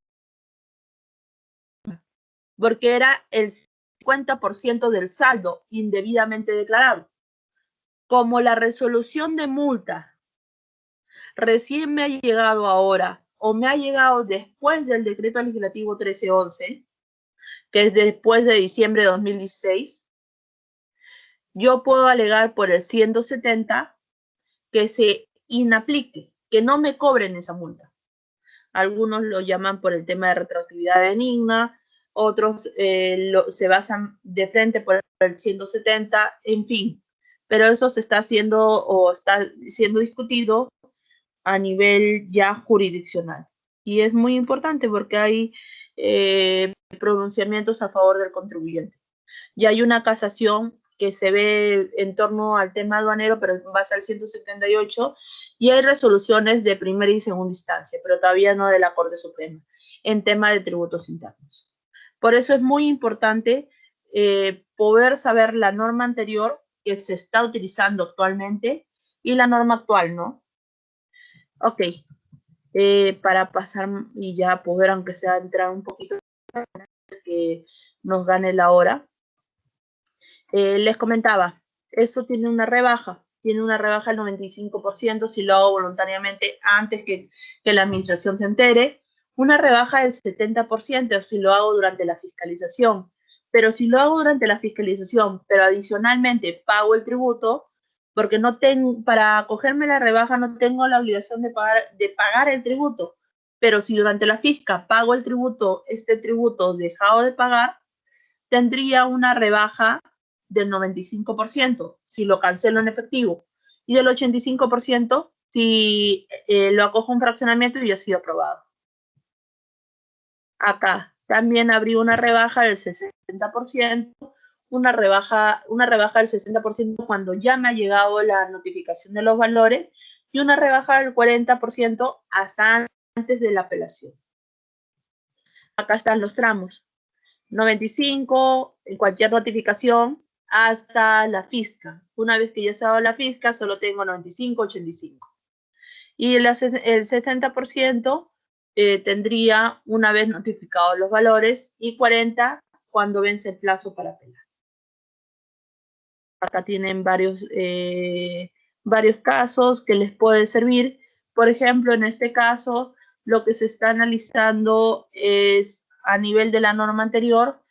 porque era el 50% del saldo indebidamente declarado. Como la resolución de multa recién me ha llegado ahora, o me ha llegado después del decreto legislativo 1311, que es después de diciembre de 2016, yo puedo alegar por el 170 que se inaplique, que no me cobren esa multa. Algunos lo llaman por el tema de retroactividad benigna, otros se basan de frente por el 170, en fin. Pero eso se está haciendo o está siendo discutido a nivel ya jurisdiccional. Y es muy importante porque hay pronunciamientos a favor del contribuyente. Y hay una casación que se ve en torno al tema aduanero, pero va a ser 178, y hay resoluciones de primera y segunda instancia, pero todavía no de la Corte Suprema, en tema de tributos internos. Por eso es muy importante poder saber la norma anterior que se está utilizando actualmente y la norma actual, ¿no? Ok, para pasar y ya poder, aunque sea entrar un poquito, que nos gane la hora. Les comentaba, eso tiene una rebaja del 95% si lo hago voluntariamente antes que la administración se entere, una rebaja del 70% si lo hago durante la fiscalización, pero si lo hago durante la fiscalización, pero adicionalmente pago el tributo, porque no tengo, para acogerme la rebaja no tengo la obligación de pagar el tributo, pero si durante la fisca pago el tributo, este tributo dejado de pagar, tendría una rebaja del 95% si lo cancelo en efectivo y del 85% si lo acojo un fraccionamiento y ha sido aprobado. Acá también habría una rebaja del 60%, una rebaja del 60% cuando ya me ha llegado la notificación de los valores y una rebaja del 40% hasta antes de la apelación. Acá están los tramos. 95 en cualquier notificación hasta la fisca. Una vez que ya se ha dado la fisca, solo tengo 95, 85. Y el 60% tendría una vez notificados los valores y 40 cuando vence el plazo para apelar. Acá tienen varios casos que les puede servir. Por ejemplo, en este caso, lo que se está analizando es a nivel de la norma anterior,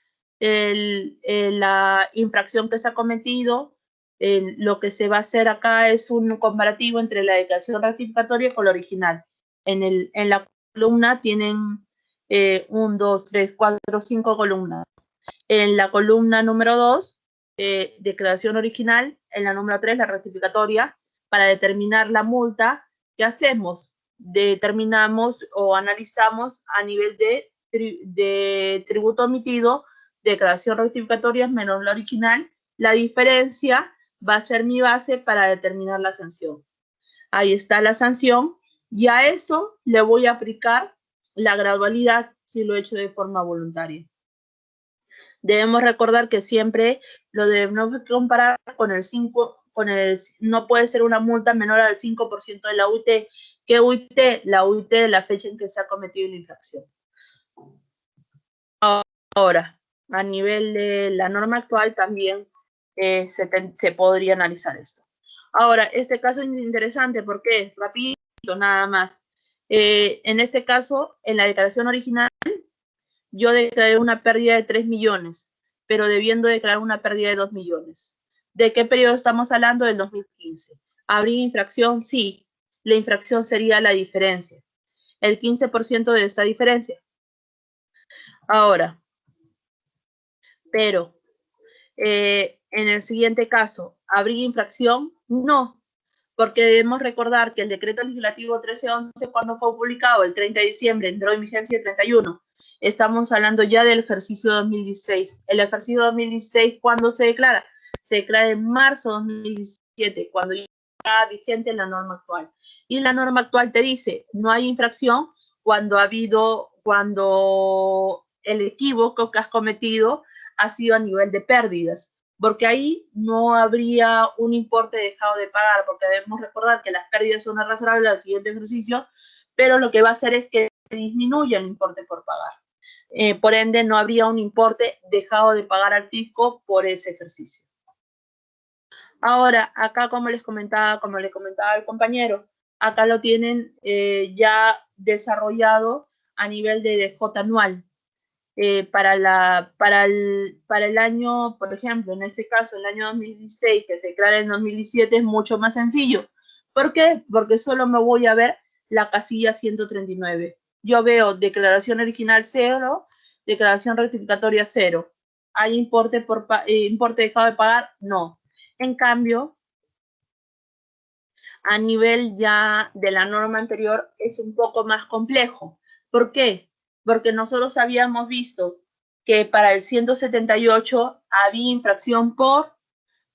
la infracción que se ha cometido. Lo que se va a hacer acá es un comparativo entre la declaración rectificatoria con la original. En la columna tienen 1, 2, 3, 4, 5 columnas. En la columna número 2, declaración original. En la número 3, la rectificatoria. Para determinar la multa, ¿qué hacemos? Determinamos o analizamos a nivel de tributo omitido, declaración rectificatoria menos la original. La diferencia va a ser mi base para determinar la sanción. Ahí está la sanción y a eso le voy a aplicar la gradualidad si lo he hecho de forma voluntaria. Debemos recordar que siempre lo debemos comparar con el 5, no puede ser una multa menor al 5% de la UIT. ¿Qué UIT? La UIT de la fecha en que se ha cometido la infracción. Ahora, a nivel de la norma actual también se podría analizar esto. Ahora, este caso es interesante porque, rapidito, nada más. En este caso, en la declaración original, yo declaré una pérdida de 3 millones, pero debiendo declarar una pérdida de 2 millones. ¿De qué periodo estamos hablando? Del 2015. ¿Habría infracción? Sí. La infracción sería la diferencia, el 15% de esta diferencia. Ahora, pero en el siguiente caso, ¿habría infracción? No, porque debemos recordar que el decreto legislativo 1311, cuando fue publicado el 30 de diciembre, entró en vigencia el 31. Estamos hablando ya del ejercicio 2016. El ejercicio 2016, ¿cuándo se declara? Se declara en marzo de 2017, cuando ya está vigente la norma actual. Y la norma actual te dice, no hay infracción cuando el equívoco que has cometido ha sido a nivel de pérdidas, porque ahí no habría un importe dejado de pagar, porque debemos recordar que las pérdidas son arrastrables al siguiente ejercicio, pero lo que va a hacer es que disminuya el importe por pagar. Por ende, no habría un importe dejado de pagar al fisco por ese ejercicio. Ahora, acá como le comentaba el compañero, acá lo tienen ya desarrollado a nivel de DJ anual. Para el año, por ejemplo, en este caso, el año 2016, que se declara en 2017, es mucho más sencillo. ¿Por qué? Porque solo me voy a ver la casilla 139. Yo veo declaración original 0, declaración rectificatoria 0. ¿Hay importe dejado de pagar? No. En cambio, a nivel ya de la norma anterior es un poco más complejo. ¿Por qué? Porque nosotros habíamos visto que para el 178 había infracción por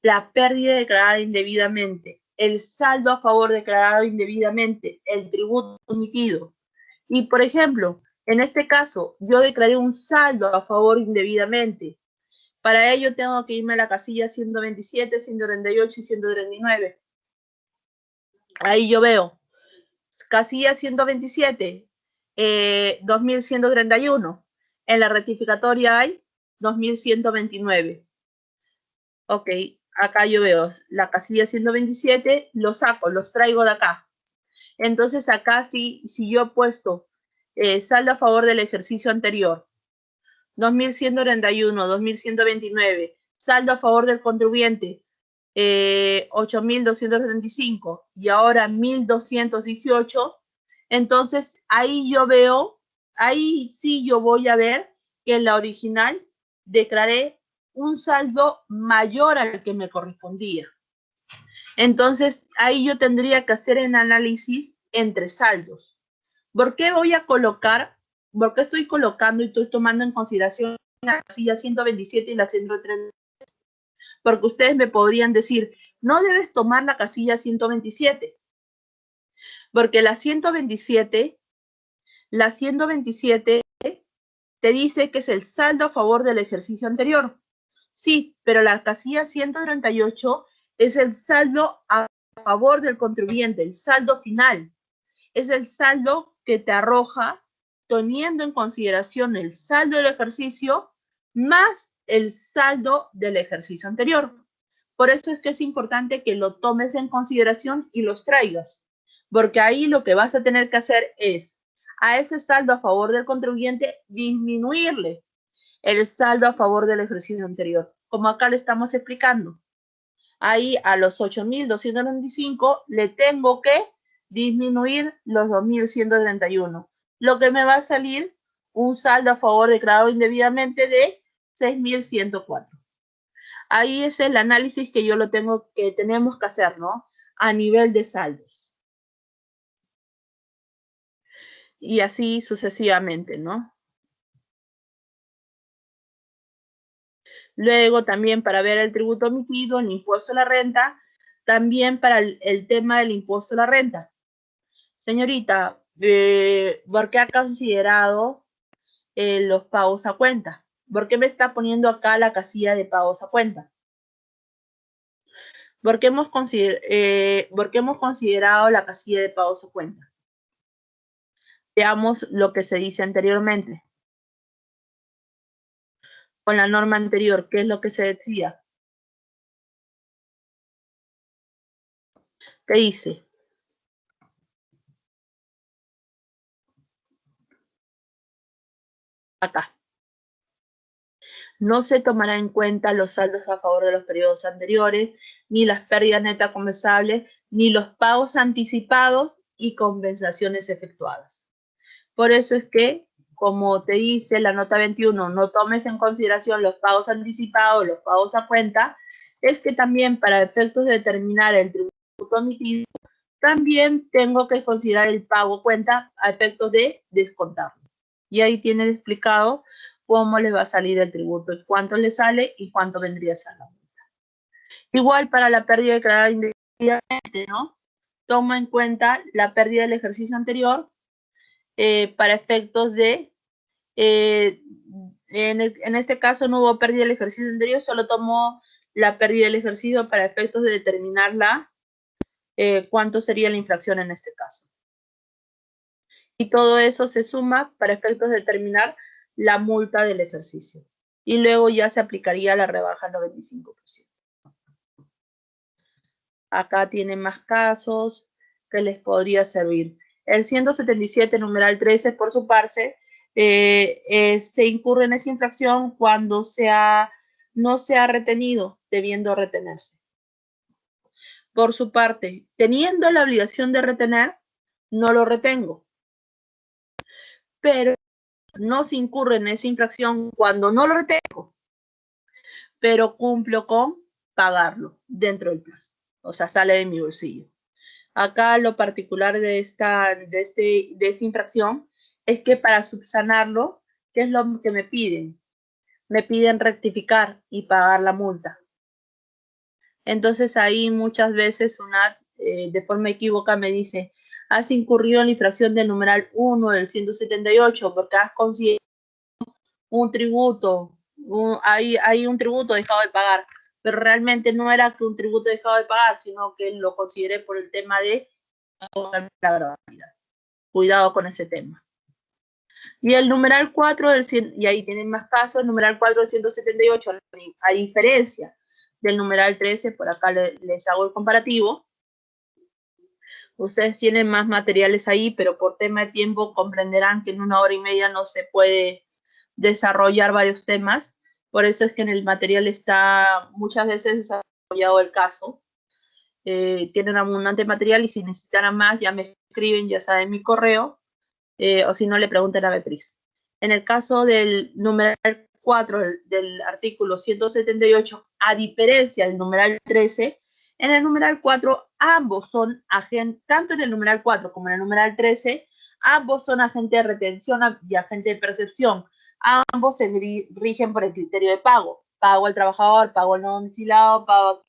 la pérdida declarada indebidamente, el saldo a favor declarado indebidamente, el tributo omitido. Y, por ejemplo, en este caso, yo declaré un saldo a favor indebidamente. Para ello tengo que irme a la casilla 127, 138 y 139. Ahí yo veo casilla 127, 2131. En la rectificatoria hay 2129. Ok, acá yo veo la casilla 127, los saco, los traigo de acá. Entonces acá si yo he puesto saldo a favor del ejercicio anterior, 2131, 2129, saldo a favor del contribuyente, 8.275 y ahora 1.218, entonces ahí yo veo, ahí sí yo voy a ver que en la original declaré un saldo mayor al que me correspondía. Entonces ahí yo tendría que hacer el análisis entre saldos. ¿Por qué voy a colocar, por qué estoy colocando y estoy tomando en consideración la casilla 127 y la 130? Porque ustedes me podrían decir, no debes tomar la casilla 127, porque la 127 te dice que es el saldo a favor del ejercicio anterior. Sí, pero la casilla 138 es el saldo a favor del contribuyente, el saldo final. Es el saldo que te arroja teniendo en consideración el saldo del ejercicio más el saldo del ejercicio anterior. Por eso es que es importante que lo tomes en consideración y los traigas, porque ahí lo que vas a tener que hacer es a ese saldo a favor del contribuyente disminuirle el saldo a favor del ejercicio anterior, como acá le estamos explicando. Ahí a los 8.295 le tengo que disminuir los 2.131, lo que me va a salir un saldo a favor declarado indebidamente de 6.104. Ahí es el análisis que tenemos que hacer, ¿no? A nivel de saldos. Y así sucesivamente, ¿no? Luego también para ver el tributo omitido, el impuesto a la renta, también para el tema del impuesto a la renta. Señorita, ¿por qué ha considerado los pagos a cuenta? ¿Por qué me está poniendo acá la casilla de pagos a cuenta? ¿Por qué hemos considerado la casilla de pagos a cuenta? Veamos lo que se dice anteriormente. con la norma anterior, ¿qué es lo que se decía? ¿Qué dice? Acá. No se tomará en cuenta los saldos a favor de los periodos anteriores, ni las pérdidas netas compensables, ni los pagos anticipados y compensaciones efectuadas. Por eso es que, como te dice la nota 21, no tomes en consideración los pagos anticipados, los pagos a cuenta, es que también para efectos de determinar el tributo emitido, también tengo que considerar el pago a cuenta a efectos de descontarlo. Y ahí tiene explicado cómo les va a salir el tributo, cuánto le sale y cuánto vendría a ser la multa. Igual para la pérdida declarada indebidamente, ¿no? Toma en cuenta la pérdida del ejercicio anterior para efectos de, en este caso no hubo pérdida del ejercicio anterior, solo tomó la pérdida del ejercicio para efectos de determinar cuánto sería la infracción en este caso. Y todo eso se suma para efectos de determinar la multa del ejercicio. Y luego ya se aplicaría la rebaja al 95%. Acá tienen más casos que les podría servir. El 177, numeral 13, por su parte, se incurre en esa infracción cuando no se ha retenido, debiendo retenerse. Por su parte, teniendo la obligación de retener, no lo retengo. Pero no se incurre en esa infracción cuando no lo retengo, pero cumplo con pagarlo dentro del plazo. O sea, sale de mi bolsillo. Acá lo particular de esta infracción es que para subsanarlo, ¿qué es lo que me piden? Me piden rectificar y pagar la multa. Entonces ahí muchas veces SUNAT de forma equívoca me dice, has incurrido en la infracción del numeral 1 del 178 porque has considerado un tributo, hay un tributo dejado de pagar, pero realmente no era que un tributo dejado de pagar, sino que lo consideré por el tema de la gravedad. Cuidado con ese tema. Y el numeral 4 y ahí tienen más casos, el numeral 4 del 178, a diferencia del numeral 13, por acá les hago el comparativo. Ustedes tienen más materiales ahí, pero por tema de tiempo comprenderán que en 1 hora y media no se puede desarrollar varios temas. Por eso es que en el material está muchas veces desarrollado el caso. Tienen abundante material y si necesitan más ya me escriben, ya saben mi correo, o si no le pregunten a Beatriz. En el caso del numeral 4 del artículo 178, a diferencia del numeral 13, en el numeral 4 ambos son agentes, tanto en el numeral 4 como en el numeral 13, ambos son agentes de retención y agentes de percepción. Ambos se rigen por el criterio de pago. Pago al trabajador, pago al no domiciliado, pago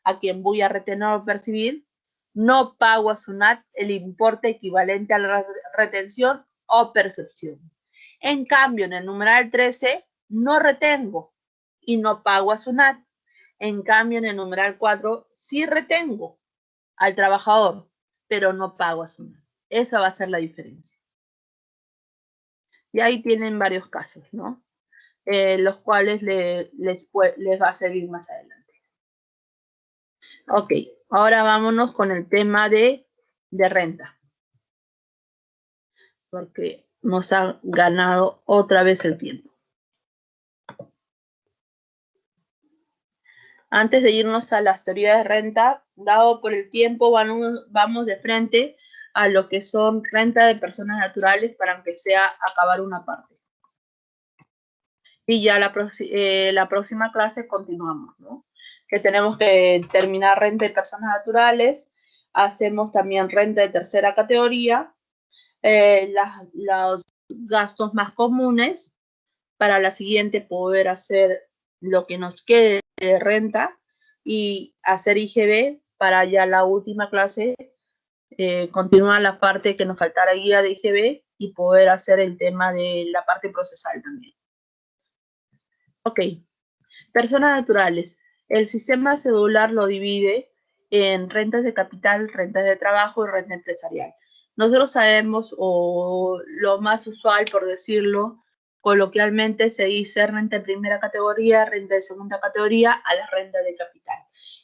a quien voy a retener o percibir. No pago a SUNAT el importe equivalente a la retención o percepción. En cambio, en el numeral 13, no retengo y no pago a SUNAT. En cambio, en el numeral 4, sí retengo al trabajador, pero no pago a SUNAT. Esa va a ser la diferencia. Y ahí tienen varios casos, ¿no? Los cuales les va a servir más adelante. Ok, ahora vámonos con el tema de renta. Porque nos ha ganado otra vez el tiempo. Antes de irnos a las teorías de renta, dado por el tiempo, vamos de frente a lo que son renta de personas naturales para que sea acabar una parte. Y ya la próxima clase continuamos, ¿no? Que tenemos que terminar renta de personas naturales, hacemos también renta de tercera categoría, los gastos más comunes, para la siguiente poder hacer lo que nos quede de renta y hacer IGB para ya la última clase, continuar la parte que nos faltara guía de IGB y poder hacer el tema de la parte procesal también. Ok, personas naturales. El sistema cedular lo divide en rentas de capital, rentas de trabajo y renta empresarial. Nosotros sabemos, o lo más usual, por decirlo, Coloquialmente se dice renta de primera categoría, renta de segunda categoría a la renta de capital.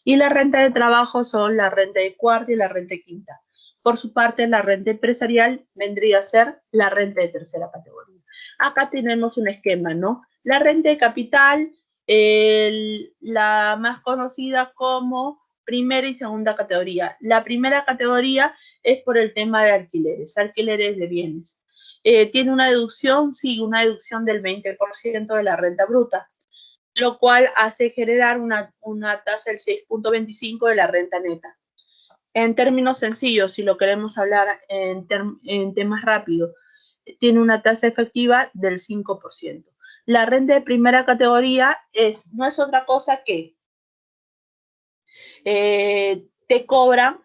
Y la renta de trabajo son la renta de cuarta y la renta de quinta. Por su parte, la renta empresarial vendría a ser la renta de tercera categoría. Acá tenemos un esquema, ¿no? La renta de capital, la más conocida como primera y segunda categoría. La primera categoría es por el tema de alquileres de bienes. Tiene una deducción, sí, una deducción del 20% de la renta bruta, lo cual hace generar una tasa del 6.25 de la renta neta. En términos sencillos, si lo queremos hablar en temas rápidos, tiene una tasa efectiva del 5%. La renta de primera categoría no es otra cosa que te cobran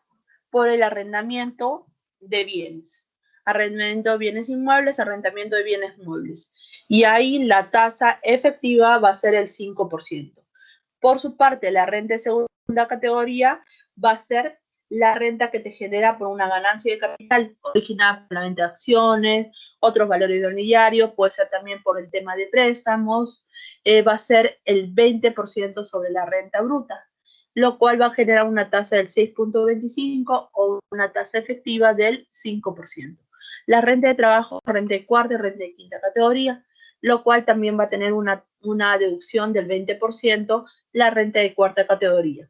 por el arrendamiento de bienes. Arrendamiento de bienes inmuebles, arrendamiento de bienes muebles. Y ahí la tasa efectiva va a ser el 5%. Por su parte, la renta de segunda categoría va a ser la renta que te genera por una ganancia de capital originada por la venta de acciones, otros valores mobiliarios, puede ser también por el tema de préstamos, va a ser el 20% sobre la renta bruta, lo cual va a generar una tasa del 6.25 o una tasa efectiva del 5%. La renta de trabajo, renta de cuarta y renta de quinta categoría, lo cual también va a tener una deducción del 20%, la renta de cuarta categoría,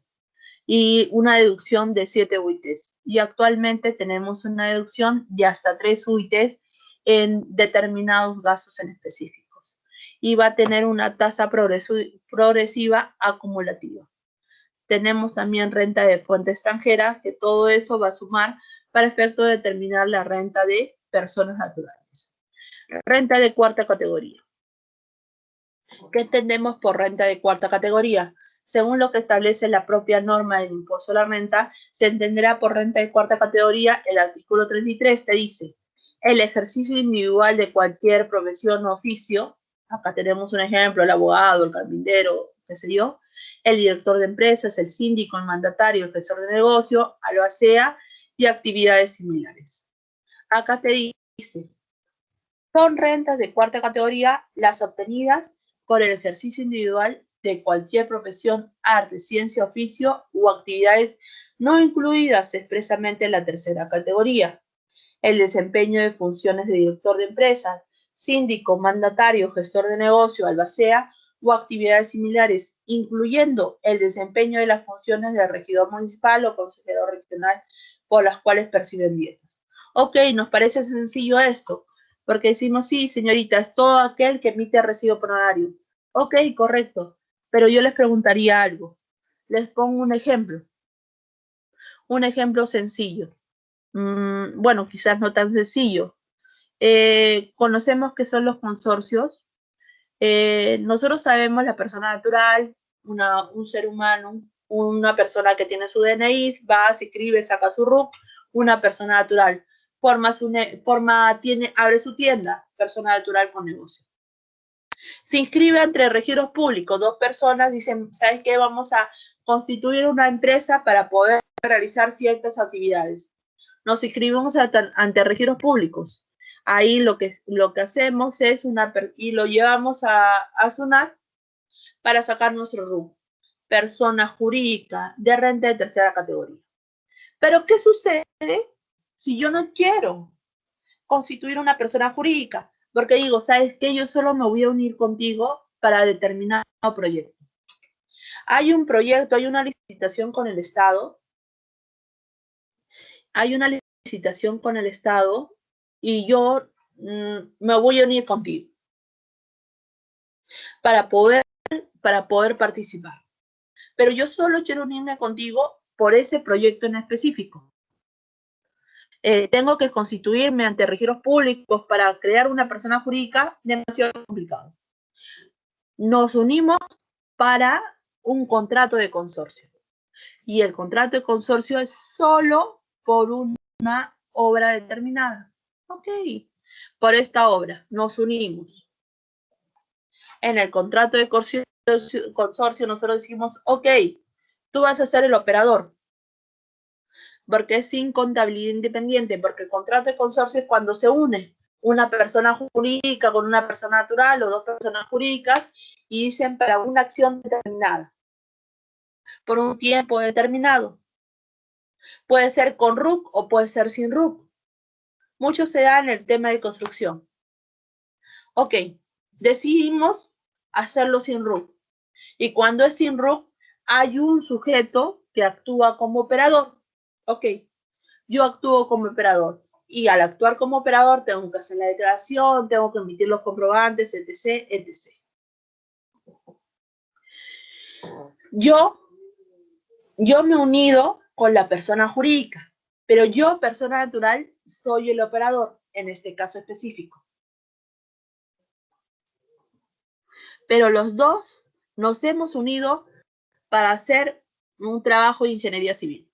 y una deducción de 7 UITs. Y actualmente tenemos una deducción de hasta 3 UITs en determinados gastos en específicos. Y va a tener una tasa progresiva acumulativa. Tenemos también renta de fuente extranjera, que todo eso va a sumar para efecto de determinar la renta de personas naturales. Renta de cuarta categoría. ¿Qué entendemos por renta de cuarta categoría? Según lo que establece la propia norma del impuesto a la renta, se entenderá por renta de cuarta categoría el artículo 33, que dice: el ejercicio individual de cualquier profesión o oficio, acá tenemos un ejemplo, el abogado, el carpintero, qué sé yo, el director de empresas, el síndico, el mandatario, el gestor de negocio, albacea y actividades similares. Acá te dice: son rentas de cuarta categoría las obtenidas por el ejercicio individual de cualquier profesión, arte, ciencia, oficio u actividades no incluidas expresamente en la tercera categoría. El desempeño de funciones de director de empresas, síndico, mandatario, gestor de negocio, albacea o actividades similares, incluyendo el desempeño de las funciones del regidor municipal o consejero regional por las cuales perciben dietas. Ok, nos parece sencillo esto, porque decimos, sí, señorita, es todo aquel que emite recibo por horario. Ok, correcto, pero yo les preguntaría algo. Les pongo un ejemplo sencillo. Bueno, quizás no tan sencillo. Conocemos qué son los consorcios. Nosotros sabemos la persona natural, un ser humano, una persona que tiene su DNI, va, se inscribe, saca su RUC, una persona natural. Abre su tienda, persona natural con negocio. Se inscribe entre registros públicos, 2 personas dicen, ¿sabes qué? Vamos a constituir una empresa para poder realizar ciertas actividades. Nos inscribimos ante registros públicos. Ahí lo que hacemos es y lo llevamos a SUNAT para sacar nuestro RUC. Persona jurídica de renta de tercera categoría. Pero ¿qué sucede si yo no quiero constituir una persona jurídica? Porque digo, ¿sabes qué? Yo solo me voy a unir contigo para determinado proyecto. Hay un proyecto, hay una licitación con el Estado. Y yo me voy a unir contigo para poder participar. Pero yo solo quiero unirme contigo por ese proyecto en específico. Tengo que constituirme ante registros públicos para crear una persona jurídica, demasiado complicado. Nos unimos para un contrato de consorcio. Y el contrato de consorcio es solo por una obra determinada. Ok, por esta obra nos unimos. En el contrato de consorcio nosotros decimos, ok, tú vas a ser el operador, porque es sin contabilidad independiente, porque el contrato de consorcio es cuando se une, una persona jurídica con una persona natural o dos personas jurídicas y dicen para una acción determinada, por un tiempo determinado. Puede ser con RUC o puede ser sin RUC. Mucho se da en el tema de construcción. Ok, decidimos hacerlo sin RUC. Y cuando es sin RUC, hay un sujeto que actúa como operador. Ok, yo actúo como operador. Y al actuar como operador tengo que hacer la declaración, tengo que emitir los comprobantes, etc., etc. Yo me he unido con la persona jurídica, pero yo, persona natural, soy el operador en este caso específico. Pero los dos nos hemos unido para hacer un trabajo de ingeniería civil.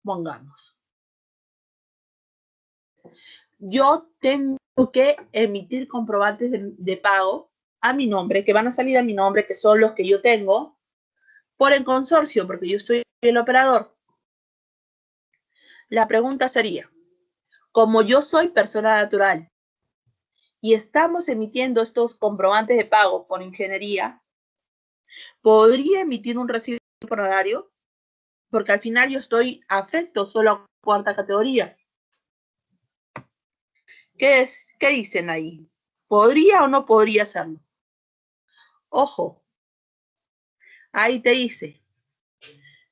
Pongamos. Yo tengo que emitir comprobantes de pago a mi nombre, que van a salir a mi nombre, que son los que yo tengo, por el consorcio, porque yo soy el operador. La pregunta sería, como yo soy persona natural y estamos emitiendo estos comprobantes de pago por ingeniería, ¿podría emitir un recibo por horario? Porque al final yo estoy afecto solo a cuarta categoría. ¿Qué dicen ahí? ¿Podría o no podría hacerlo? Ojo, ahí te dice,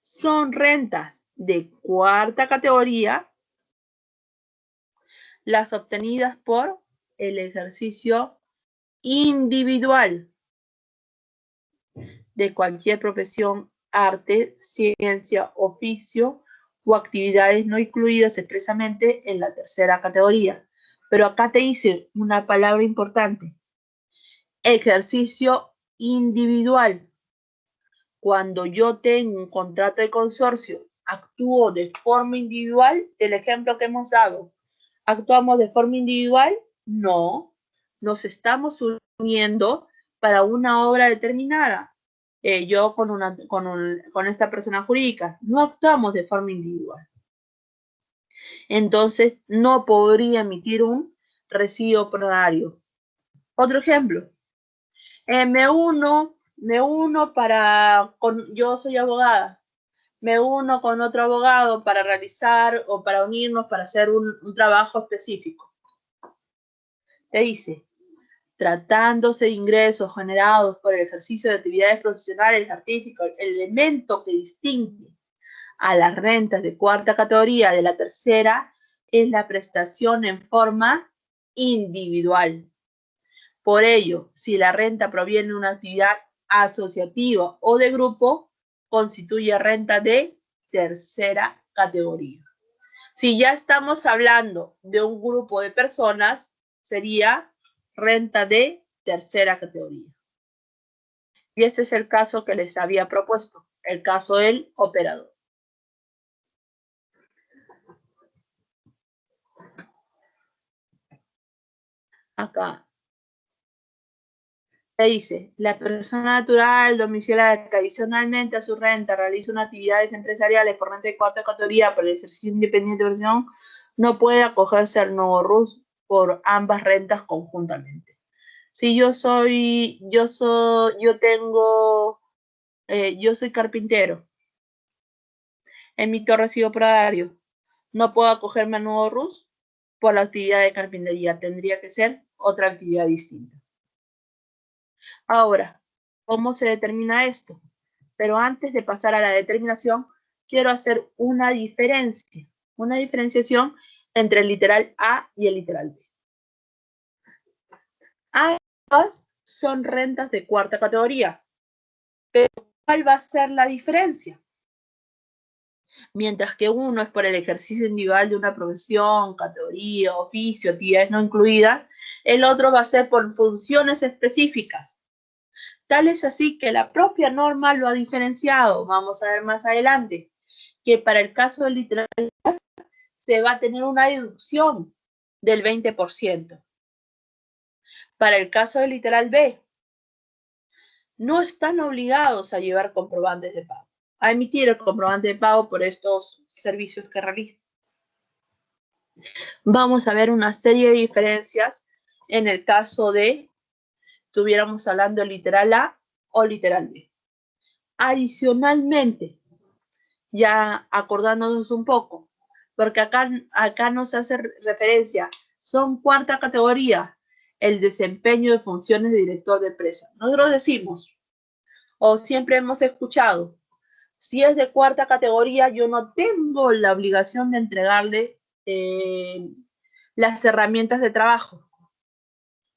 son rentas de cuarta categoría las obtenidas por el ejercicio individual de cualquier profesión, arte, ciencia, oficio o actividades no incluidas expresamente en la tercera categoría. Pero acá te dice una palabra importante. Ejercicio individual. Cuando yo tengo un contrato de consorcio, actúo de forma individual, el ejemplo que hemos dado, ¿actuamos de forma individual? No, nos estamos uniendo para una obra determinada. Yo con esta persona jurídica, no actuamos de forma individual. Entonces, no podría emitir un recibo por horario. Otro ejemplo, me uno yo soy abogada, me uno con otro abogado para realizar o para unirnos para hacer un trabajo específico. Te dice, tratándose de ingresos generados por el ejercicio de actividades profesionales, artísticas, el elemento que distingue a las rentas de cuarta categoría de la tercera es la prestación en forma individual. Por ello, si la renta proviene de una actividad asociativa o de grupo, constituye renta de tercera categoría. Si ya estamos hablando de un grupo de personas, sería renta de tercera categoría. Y ese es el caso que les había propuesto, el caso del operador. Acá te dice, la persona natural domiciliada que adicionalmente a su renta realiza unas actividades empresariales por renta de cuarta categoría por el ejercicio independiente de versión, no puede acogerse al nuevo RUS por ambas rentas conjuntamente. Si yo soy carpintero, emito recibo por horario, no puedo acogerme al nuevo RUS por la actividad de carpintería, tendría que ser otra actividad distinta. Ahora, ¿cómo se determina esto? Pero antes de pasar a la determinación, quiero hacer una diferenciación entre el literal A y el literal B. Ambas son rentas de cuarta categoría, pero ¿cuál va a ser la diferencia? Mientras que uno es por el ejercicio individual de una profesión, categoría, oficio, actividades no incluidas, el otro va a ser por funciones específicas. Tal es así que la propia norma lo ha diferenciado. Vamos a ver más adelante que para el caso del literal se va a tener una deducción del 20%. Para el caso del literal B, no están obligados a llevar comprobantes de pago, a emitir el comprobante de pago por estos servicios que realizan. Vamos a ver una serie de diferencias en el caso de estuviéramos hablando literal A o literal B. Adicionalmente, ya acordándonos un poco, porque acá nos hace referencia, son cuarta categoría, el desempeño de funciones de director de empresa. Nosotros decimos, o siempre hemos escuchado, si es de cuarta categoría, yo no tengo la obligación de entregarle las herramientas de trabajo.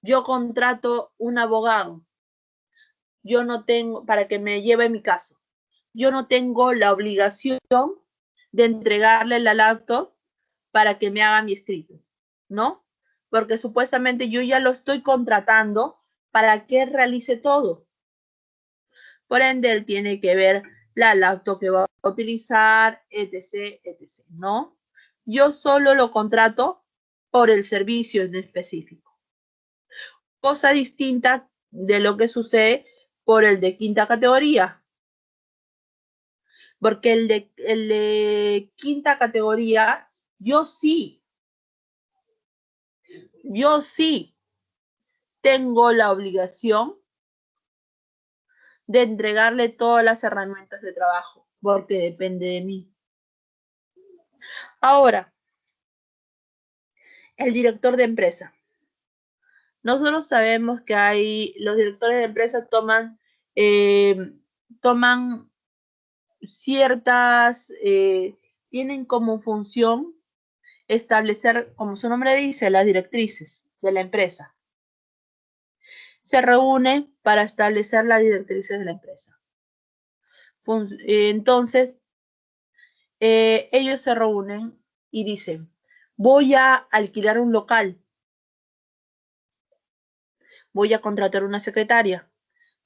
Yo contrato un abogado, yo no tengo, para que me lleve mi caso, yo no tengo la obligación de entregarle la laptop para que me haga mi escrito, ¿no? Porque supuestamente yo ya lo estoy contratando para que realice todo. Por ende, él tiene que ver la laptop que va a utilizar, etc., etc., ¿no? Yo solo lo contrato por el servicio en específico. Cosa distinta de lo que sucede por el de quinta categoría. Porque el de quinta categoría, yo sí tengo la obligación de entregarle todas las herramientas de trabajo, porque depende de mí. Ahora, el director de empresa. Nosotros sabemos que los directores de empresa toman ciertas, tienen como función establecer, como su nombre dice, las directrices de la empresa. Se reúnen para establecer las directrices de la empresa. Entonces, ellos se reúnen y dicen, voy a alquilar un local, voy a contratar una secretaria,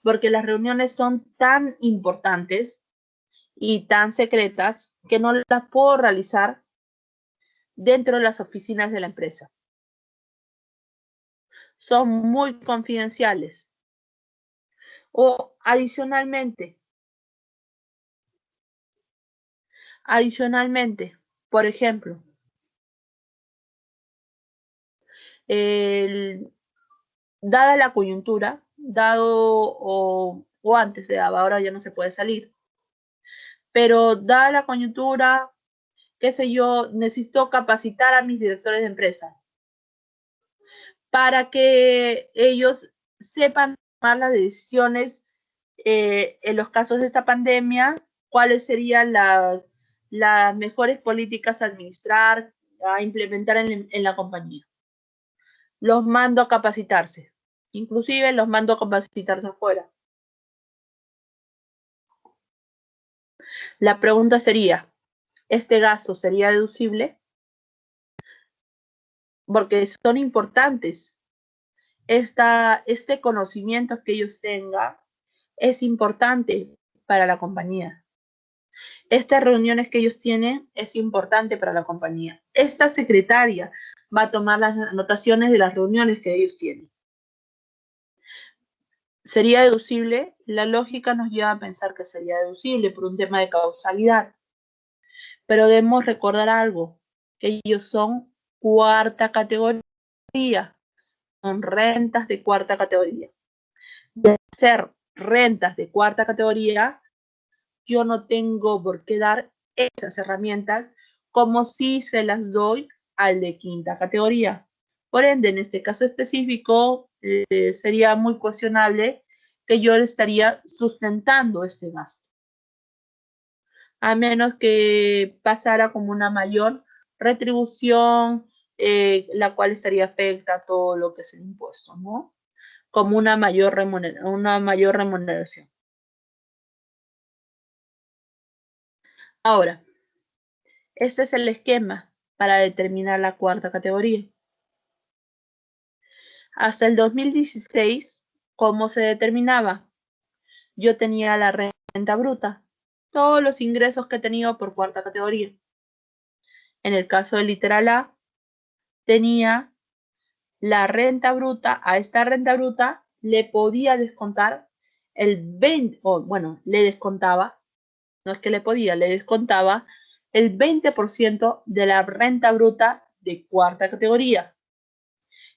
porque las reuniones son tan importantes y tan secretas que no las puedo realizar dentro de las oficinas de la empresa. Son muy confidenciales. O adicionalmente, por ejemplo, dada la coyuntura, o antes se daba, ahora ya no se puede salir, pero dada la coyuntura, qué sé yo, necesito capacitar a mis directores de empresa para que ellos sepan tomar las decisiones en los casos de esta pandemia, cuáles serían las mejores políticas a administrar, a implementar en la compañía. Los mando a capacitarse, inclusive los mando a capacitarse afuera. La pregunta sería, ¿este gasto sería deducible? Porque son importantes. Este conocimiento que ellos tengan es importante para la compañía. Estas reuniones que ellos tienen es importante para la compañía. Esta secretaria va a tomar las anotaciones de las reuniones que ellos tienen. ¿Sería deducible? La lógica nos lleva a pensar que sería deducible por un tema de causalidad. Pero debemos recordar algo, que ellos son cuarta categoría, son rentas de cuarta categoría. De ser rentas de cuarta categoría, yo no tengo por qué dar esas herramientas como si se las doy al de quinta categoría. Por ende, en este caso específico, sería muy cuestionable que yo estaría sustentando este gasto, a menos que pasara como una mayor retribución, la cual estaría afecta a todo lo que es el impuesto, ¿no? Como una mayor remuneración. Ahora, este es el esquema para determinar la cuarta categoría. Hasta el 2016, ¿cómo se determinaba? Yo tenía la renta bruta, todos los ingresos que he tenido por cuarta categoría. En el caso del literal A, tenía la renta bruta, a esta renta bruta le podía descontar el 20, le descontaba, no es que le podía, le descontaba el 20% de la renta bruta de cuarta categoría.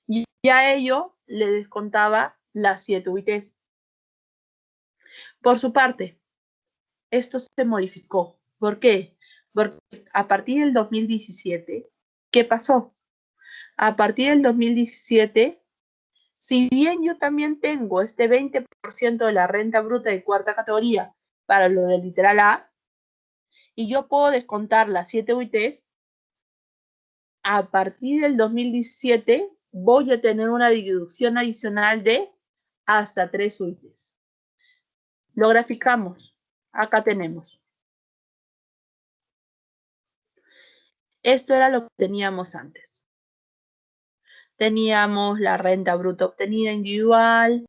Y y a ello le descontaba las 7 UITs. Por su parte, esto se modificó. ¿Por qué? Porque a partir del 2017, ¿qué pasó? A partir del 2017, si bien yo también tengo este 20% de la renta bruta de cuarta categoría para lo del literal A, y yo puedo descontar las 7 UITs, a partir del 2017 voy a tener una deducción adicional de hasta 3 UITs. Lo graficamos. Acá tenemos. Esto era lo que teníamos antes. Teníamos la renta bruta obtenida individual,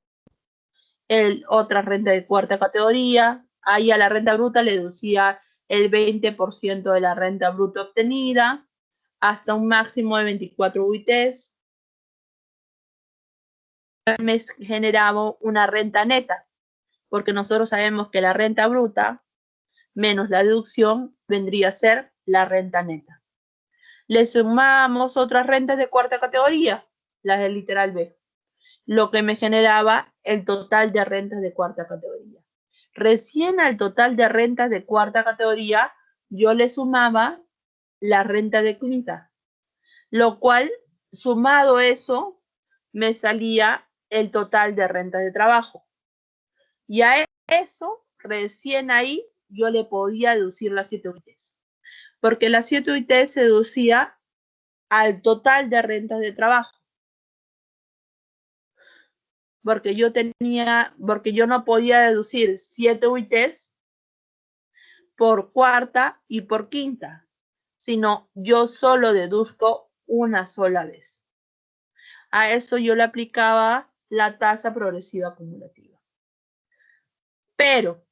otra renta de cuarta categoría. Ahí a la renta bruta le deducía el 20% de la renta bruta obtenida, hasta un máximo de 24 UITs. Al mes generaba una renta neta, porque nosotros sabemos que la renta bruta menos la deducción vendría a ser la renta neta. Le sumamos otras rentas de cuarta categoría, las del literal B, lo que me generaba el total de rentas de cuarta categoría. Recién al total de rentas de cuarta categoría, yo le sumaba la renta de quinta, lo cual, sumado eso, me salía el total de rentas de trabajo. Y a eso, recién ahí, yo le podía deducir las 7 UITs. Porque las 7 UITs se deducía al total de rentas de trabajo. Porque yo no podía deducir 7 UITs por cuarta y por quinta, sino yo solo deduzco una sola vez. A eso yo le aplicaba la tasa progresiva acumulativa. Pero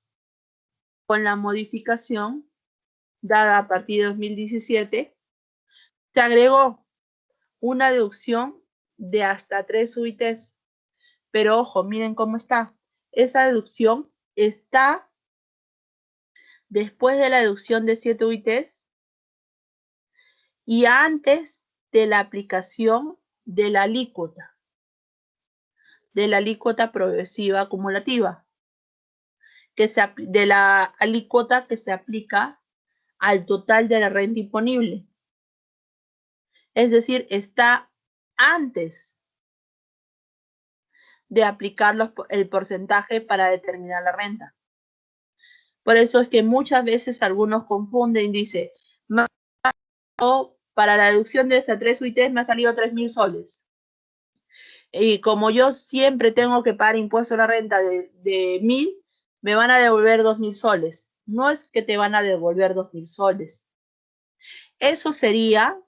con la modificación dada a partir de 2017, se agregó una deducción de hasta 3 UITs. Pero ojo, miren cómo está. Esa deducción está después de la deducción de 7 UITs y antes de la aplicación de la alícuota progresiva acumulativa, de la alícuota que se aplica al total de la renta imponible. Es decir, está antes de aplicar el porcentaje para determinar la renta. Por eso es que muchas veces algunos confunden y dicen, para la deducción de estas 3 UITs me ha salido 3.000 soles. Y como yo siempre tengo que pagar impuesto a la renta de 1.000, me van a devolver 2.000 soles. No es que te van a devolver 2.000 soles. Eso sería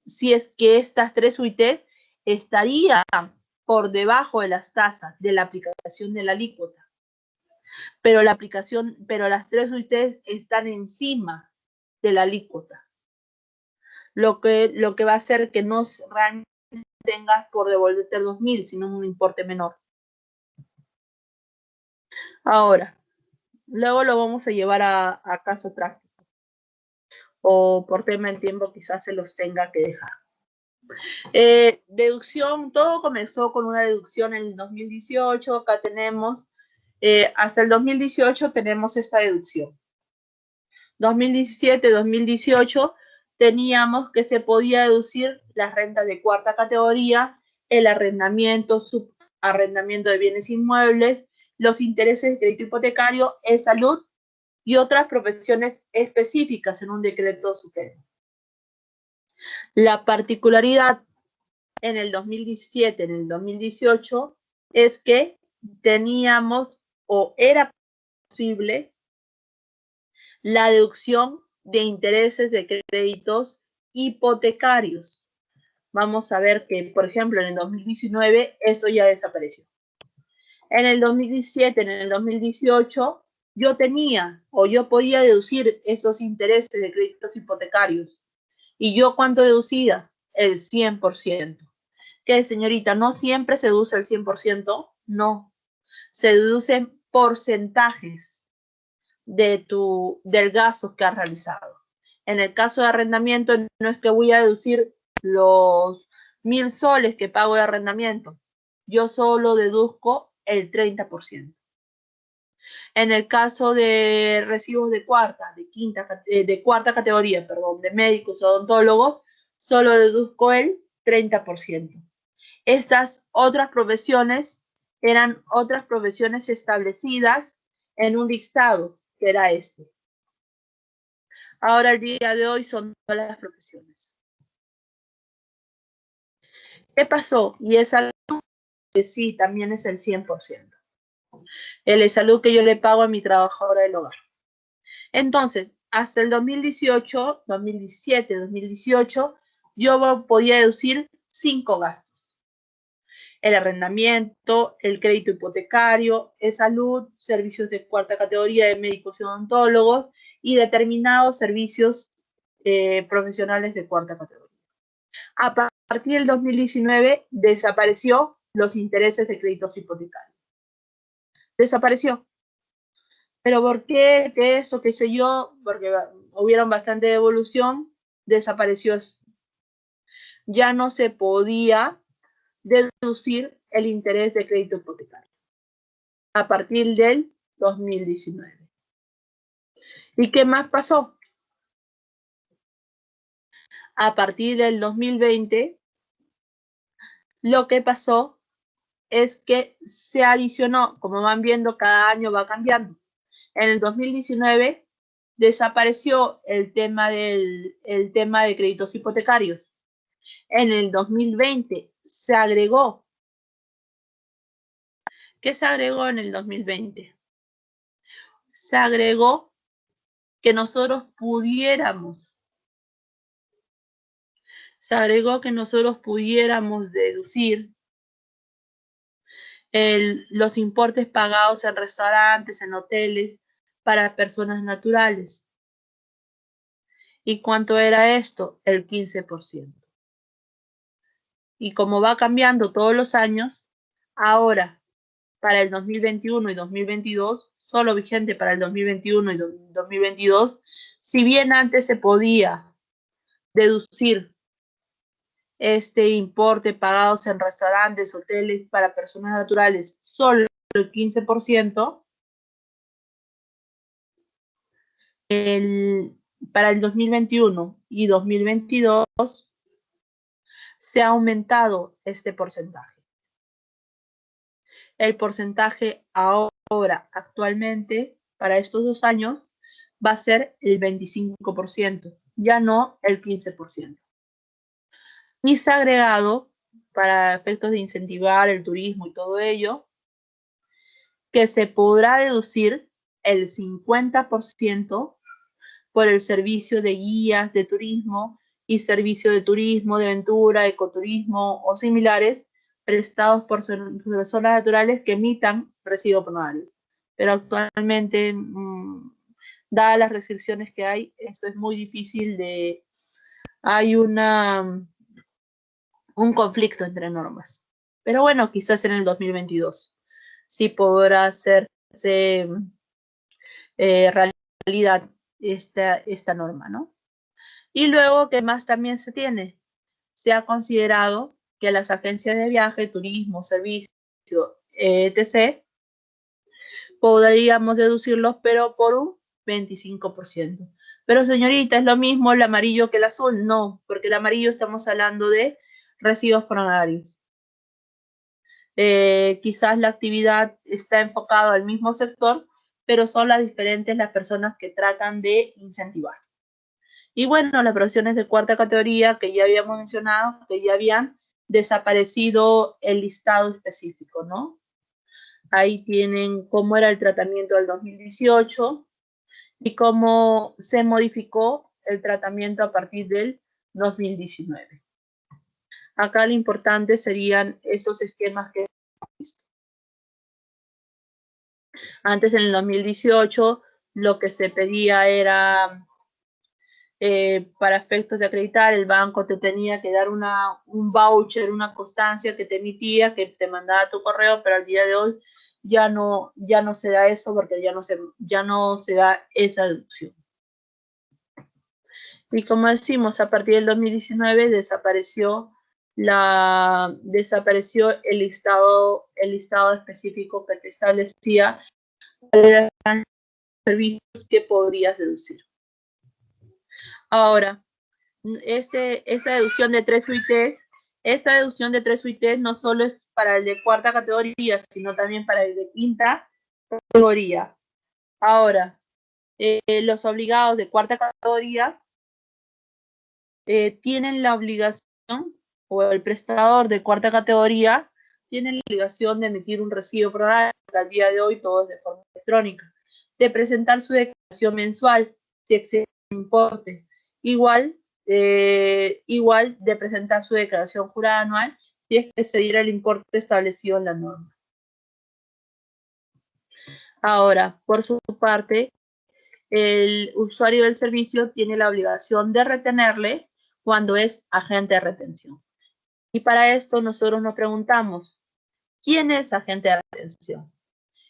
si es que estas 3 UITs estarían por debajo de las tasas de la aplicación de la alícuota. Pero las 3 UITs están encima de la alícuota. Lo que va a hacer que no realmente tengas por devolverte 2.000, sino un importe menor. Ahora, luego lo vamos a llevar a caso práctico. O por tema de tiempo quizás se los tenga que dejar. Deducción, todo comenzó con una deducción en el 2018. Acá tenemos, hasta el 2018 tenemos esta deducción. 2017, 2018 teníamos que se podía deducir las rentas de cuarta categoría, el arrendamiento, subarrendamiento de bienes inmuebles, los intereses de crédito hipotecario, salud y otras profesiones específicas en un decreto supremo. La particularidad en el 2017, en el 2018, es que teníamos o era posible la deducción de intereses de créditos hipotecarios. Vamos a ver que, por ejemplo, en el 2019 esto ya desapareció. En el 2017, en el 2018, yo podía deducir esos intereses de créditos hipotecarios. ¿Y yo cuánto deducía? El 100%. ¿Qué, señorita? ¿No siempre se deduce el 100%? No. Se deducen porcentajes del gasto que has realizado. En el caso de arrendamiento, no es que voy a deducir los 1.000 soles que pago de arrendamiento, yo solo deduzco el 30%. En el caso de recibos de cuarta categoría, de médicos o odontólogos, solo deduzco el 30%. Estas otras profesiones eran otras profesiones establecidas en un listado, que era este. Ahora, el día de hoy, son todas las profesiones. ¿Qué pasó? Y es algo que sí, también es el 100%. El salud que yo le pago a mi trabajadora del hogar. Entonces, hasta el 2018, 2017, 2018, yo podía deducir 5 gastos. El arrendamiento, el crédito hipotecario, salud, servicios de cuarta categoría de médicos y odontólogos y determinados servicios profesionales de cuarta categoría. A partir del 2019 desapareció los intereses de créditos hipotecarios. Desapareció. ¿Pero por qué? ¿Qué eso? ¿Qué sé yo? Porque hubieron bastante devolución, desapareció. Ya no se podía deducir el interés de crédito hipotecario a partir del 2019. ¿Y qué más pasó? A partir del 2020, lo que pasó es que se adicionó, como van viendo, cada año va cambiando. En el 2019 desapareció el tema de créditos hipotecarios. En el 2020 se agregó. ¿Qué se agregó en el 2020? Se agregó que nosotros pudiéramos deducir los importes pagados en restaurantes, en hoteles, para personas naturales. ¿Y cuánto era esto? El 15%. Y como va cambiando todos los años, ahora, para el 2021 y 2022, solo vigente para el 2021 y 2022, si bien antes se podía deducir este importe pagados en restaurantes, hoteles para personas naturales, solo el 15%, para el 2021 y 2022 se ha aumentado este porcentaje. El porcentaje ahora, actualmente, para estos 2 años, va a ser el 25%, ya no el 15%. Y se ha agregado, para efectos de incentivar el turismo y todo ello, que se podrá deducir el 50% por el servicio de guías de turismo y servicio de turismo, de aventura, ecoturismo o similares prestados por personas naturales que emitan recibo honorario. Pero actualmente, dadas las restricciones que hay, esto es muy difícil hay un conflicto entre normas. Pero bueno, quizás en el 2022 sí podrá hacerse realidad esta norma, ¿no? Y luego, ¿qué más también se tiene? Se ha considerado que las agencias de viaje, turismo, servicio, etc., podríamos deducirlos, pero por un 25%. Pero señorita, ¿es lo mismo el amarillo que el azul? No, porque el amarillo estamos hablando de recibos honorarios. Quizás la actividad está enfocada al mismo sector, pero son las personas que tratan de incentivar. Y bueno, las profesiones de cuarta categoría que ya habíamos mencionado, que ya habían desaparecido el listado específico, ¿no? Ahí tienen cómo era el tratamiento del 2018 y cómo se modificó el tratamiento a partir del 2019. Acá lo importante serían esos esquemas que hemos visto. Antes, en el 2018, lo que se pedía era, para efectos de acreditar, el banco te tenía que dar un voucher, una constancia que te emitía, que te mandaba a tu correo, pero al día de hoy ya no se da eso, porque ya no se da esa deducción. Y como decimos, a partir del 2019 desapareció desapareció el listado específico que te establecía cuáles eran los servicios que podrías deducir. Ahora, esta deducción de 3 UITs no solo es para el de cuarta categoría, sino también para el de quinta categoría. Ahora, los obligados de cuarta categoría tienen la obligación, o el prestador de cuarta categoría tiene la obligación de emitir un recibo por horario, al día de hoy todo es de forma electrónica, de presentar su declaración mensual, si excede el importe, igual de presentar su declaración jurada anual, si es que excediera el importe establecido en la norma. Ahora, por su parte, el usuario del servicio tiene la obligación de retenerle cuando es agente de retención. Y para esto nosotros nos preguntamos, ¿quién es agente de retención?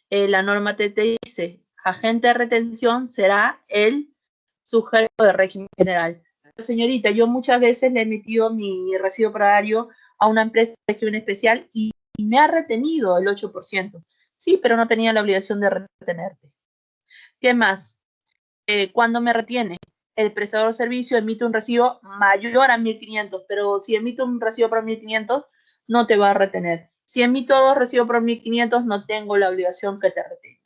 La norma te dice, agente de retención será el sujeto de régimen general. Pero, señorita, yo muchas veces le he emitido mi recibo por horario a una empresa de régimen especial y me ha retenido el 8%. Sí, pero no tenía la obligación de retenerte. ¿Qué más? Cuando me retiene, el prestador de servicio emite un recibo mayor a 1.500, pero si emito un recibo por 1.500, no te va a retener. Si emito 2 recibos por 1.500, no tengo la obligación que te retenga.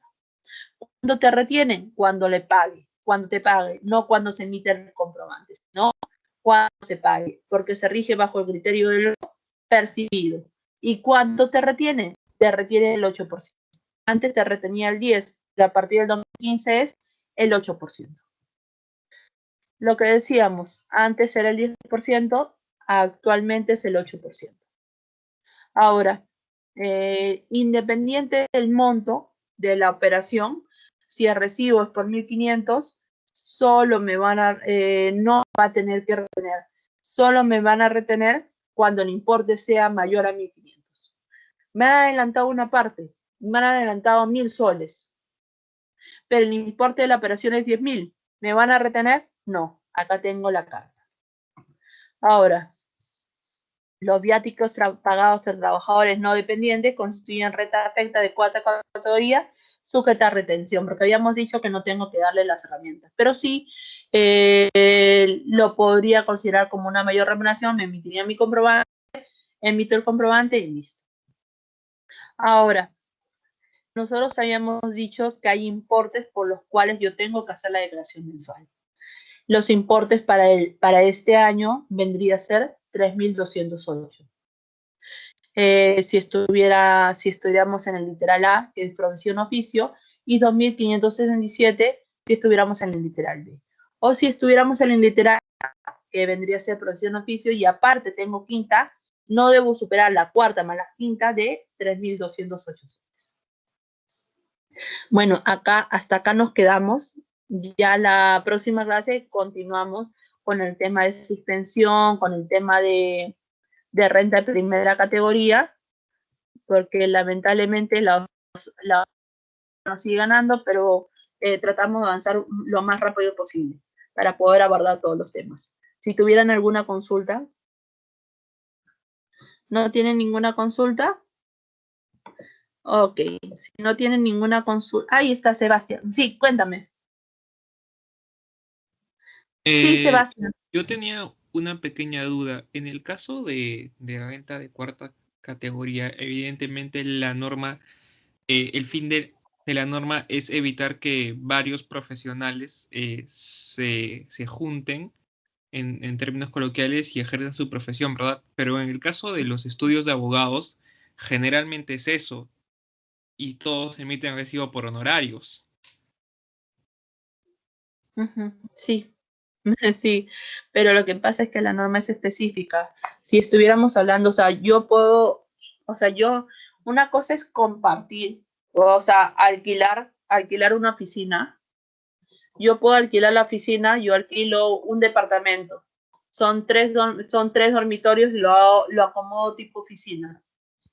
¿Cuándo te retienen? Cuando le pague, cuando te pague, no cuando se emite el comprobante, sino cuando se pague, porque se rige bajo el criterio de lo percibido. ¿Y cuánto te retiene? Te retiene el 8%. Antes te retenía el 10%, y a partir del 2015 es el 8%. Lo que decíamos, antes era el 10%, actualmente es el 8%. Ahora, independiente del monto de la operación, si el recibo es por 1.500, solo me van a, no va a tener que retener, solo me van a retener cuando el importe sea mayor a 1.500. Me han adelantado una parte, me han adelantado 1.000 soles, pero el importe de la operación es 10.000. ¿Me van a retener? No, acá tengo la carta. Ahora, los viáticos pagados a trabajadores no dependientes constituyen renta afecta de cuarta categoría sujeta a retención, porque habíamos dicho que no tengo que darle las herramientas, pero sí lo podría considerar como una mayor remuneración, me emitiría mi comprobante, emito el comprobante y listo. Ahora, nosotros habíamos dicho que hay importes por los cuales yo tengo que hacer la declaración mensual. Los importes para este año vendría a ser 3.208. Si estuviéramos en el literal A, que es provisión oficio, y 2.567 si estuviéramos en el literal B. O si estuviéramos en el literal A, que vendría a ser provisión oficio, y aparte tengo quinta, no debo superar la cuarta más la quinta de 3.208. Bueno, hasta acá nos quedamos. Ya la próxima clase continuamos con el tema de suspensión, con el tema de renta de primera categoría, porque lamentablemente la sigue ganando, pero tratamos de avanzar lo más rápido posible para poder abordar todos los temas. Si tuvieran alguna consulta. ¿No tienen ninguna consulta? Ok, si no tienen ninguna consulta. Ahí está Sebastián. Sí, cuéntame. Sí, Sebastián.
Yo tenía una pequeña duda. En el caso de renta de cuarta categoría, evidentemente la norma, el fin de la norma es evitar que varios profesionales se junten en términos coloquiales y ejerzan su profesión, ¿verdad? Pero en el caso de los estudios de abogados, generalmente es eso, y todos emiten recibo por honorarios.
Sí, sí, pero lo que pasa es que la norma es específica. Si estuviéramos hablando, o sea, una cosa es compartir, o sea, alquilar una oficina. Yo puedo alquilar la oficina, yo alquilo un departamento. Son tres dormitorios y lo acomodo tipo oficina.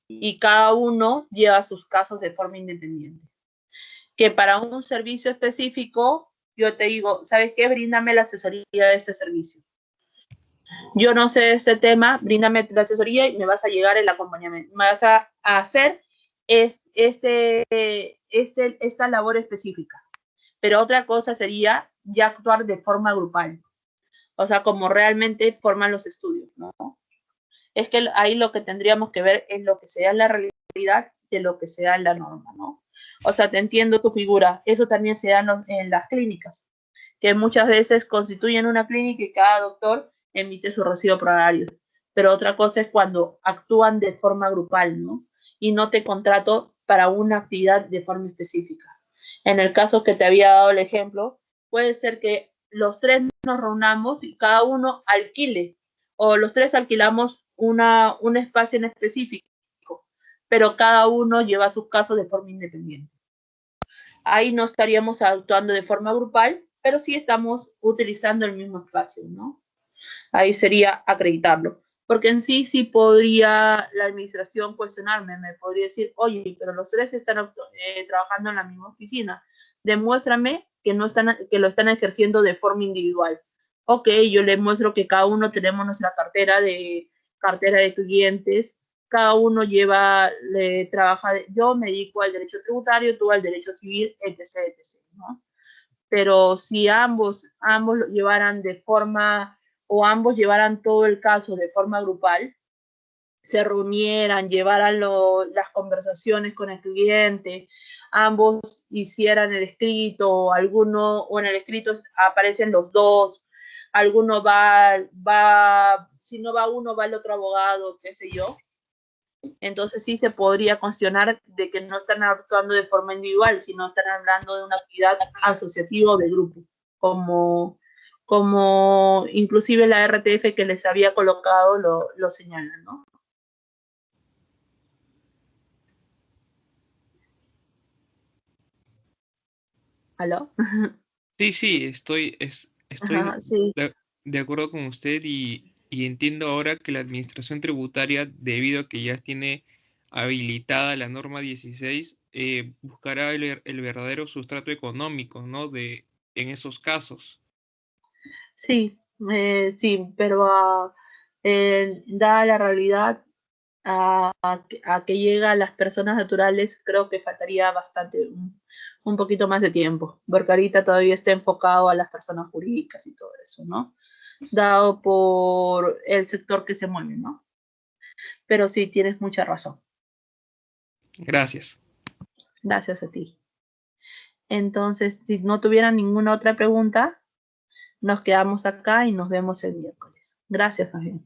Y cada uno lleva sus casos de forma independiente. Que para un servicio específico, yo te digo, ¿sabes qué? Bríndame la asesoría de ese servicio. Yo no sé este tema, bríndame la asesoría y me vas a llegar el acompañamiento. Me vas a hacer esta labor específica. Pero otra cosa sería ya actuar de forma grupal. O sea, como realmente forman los estudios, ¿no? Es que ahí lo que tendríamos que ver es lo que sea la realidad de lo que sea la norma, ¿no? O sea, te entiendo tu figura. Eso también se da en las clínicas, que muchas veces constituyen una clínica y cada doctor emite su recibo por horario. Pero otra cosa es cuando actúan de forma grupal, ¿no? Y no te contrato para una actividad de forma específica. En el caso que te había dado el ejemplo, puede ser que los tres nos reunamos y cada uno alquile, o los tres alquilamos un espacio en específico, pero cada uno lleva sus casos de forma independiente. Ahí no estaríamos actuando de forma grupal, pero sí estamos utilizando el mismo espacio, ¿no? Ahí sería acreditarlo. Porque en sí, sí podría la administración cuestionarme, me podría decir, oye, pero los tres están trabajando en la misma oficina, demuéstrame que, no están, que lo están ejerciendo de forma individual. Ok, yo les muestro que cada uno tenemos nuestra cartera de clientes, cada uno lleva, trabaja, yo me dedico al derecho tributario, tú al derecho civil, etc., etc., ¿no? Pero si ambos lo llevaran de forma, o ambos llevaran todo el caso de forma grupal, se reunieran, llevaran las conversaciones con el cliente, ambos hicieran el escrito, o en el escrito aparecen los dos, alguno si no va uno, va el otro abogado, qué sé yo. Entonces sí se podría cuestionar de que no están actuando de forma individual, sino están hablando de una actividad asociativa o de grupo, como inclusive la RTF que les había colocado lo señala, ¿no? ¿Aló?
Sí, estoy
Ajá, sí.
de acuerdo con usted y entiendo ahora que la administración tributaria, debido a que ya tiene habilitada la norma 16, buscará el verdadero sustrato económico, ¿no? En esos casos.
Sí, sí, pero dada la realidad a que llega a las personas naturales, creo que faltaría bastante, un poquito más de tiempo, porque ahorita todavía está enfocado a las personas jurídicas y todo eso, ¿no? Dado por el sector que se mueve, ¿no? Pero sí, tienes mucha razón.
Gracias.
Gracias a ti. Entonces, si no tuvieran ninguna otra pregunta, nos quedamos acá y nos vemos el miércoles. Gracias, Fabián.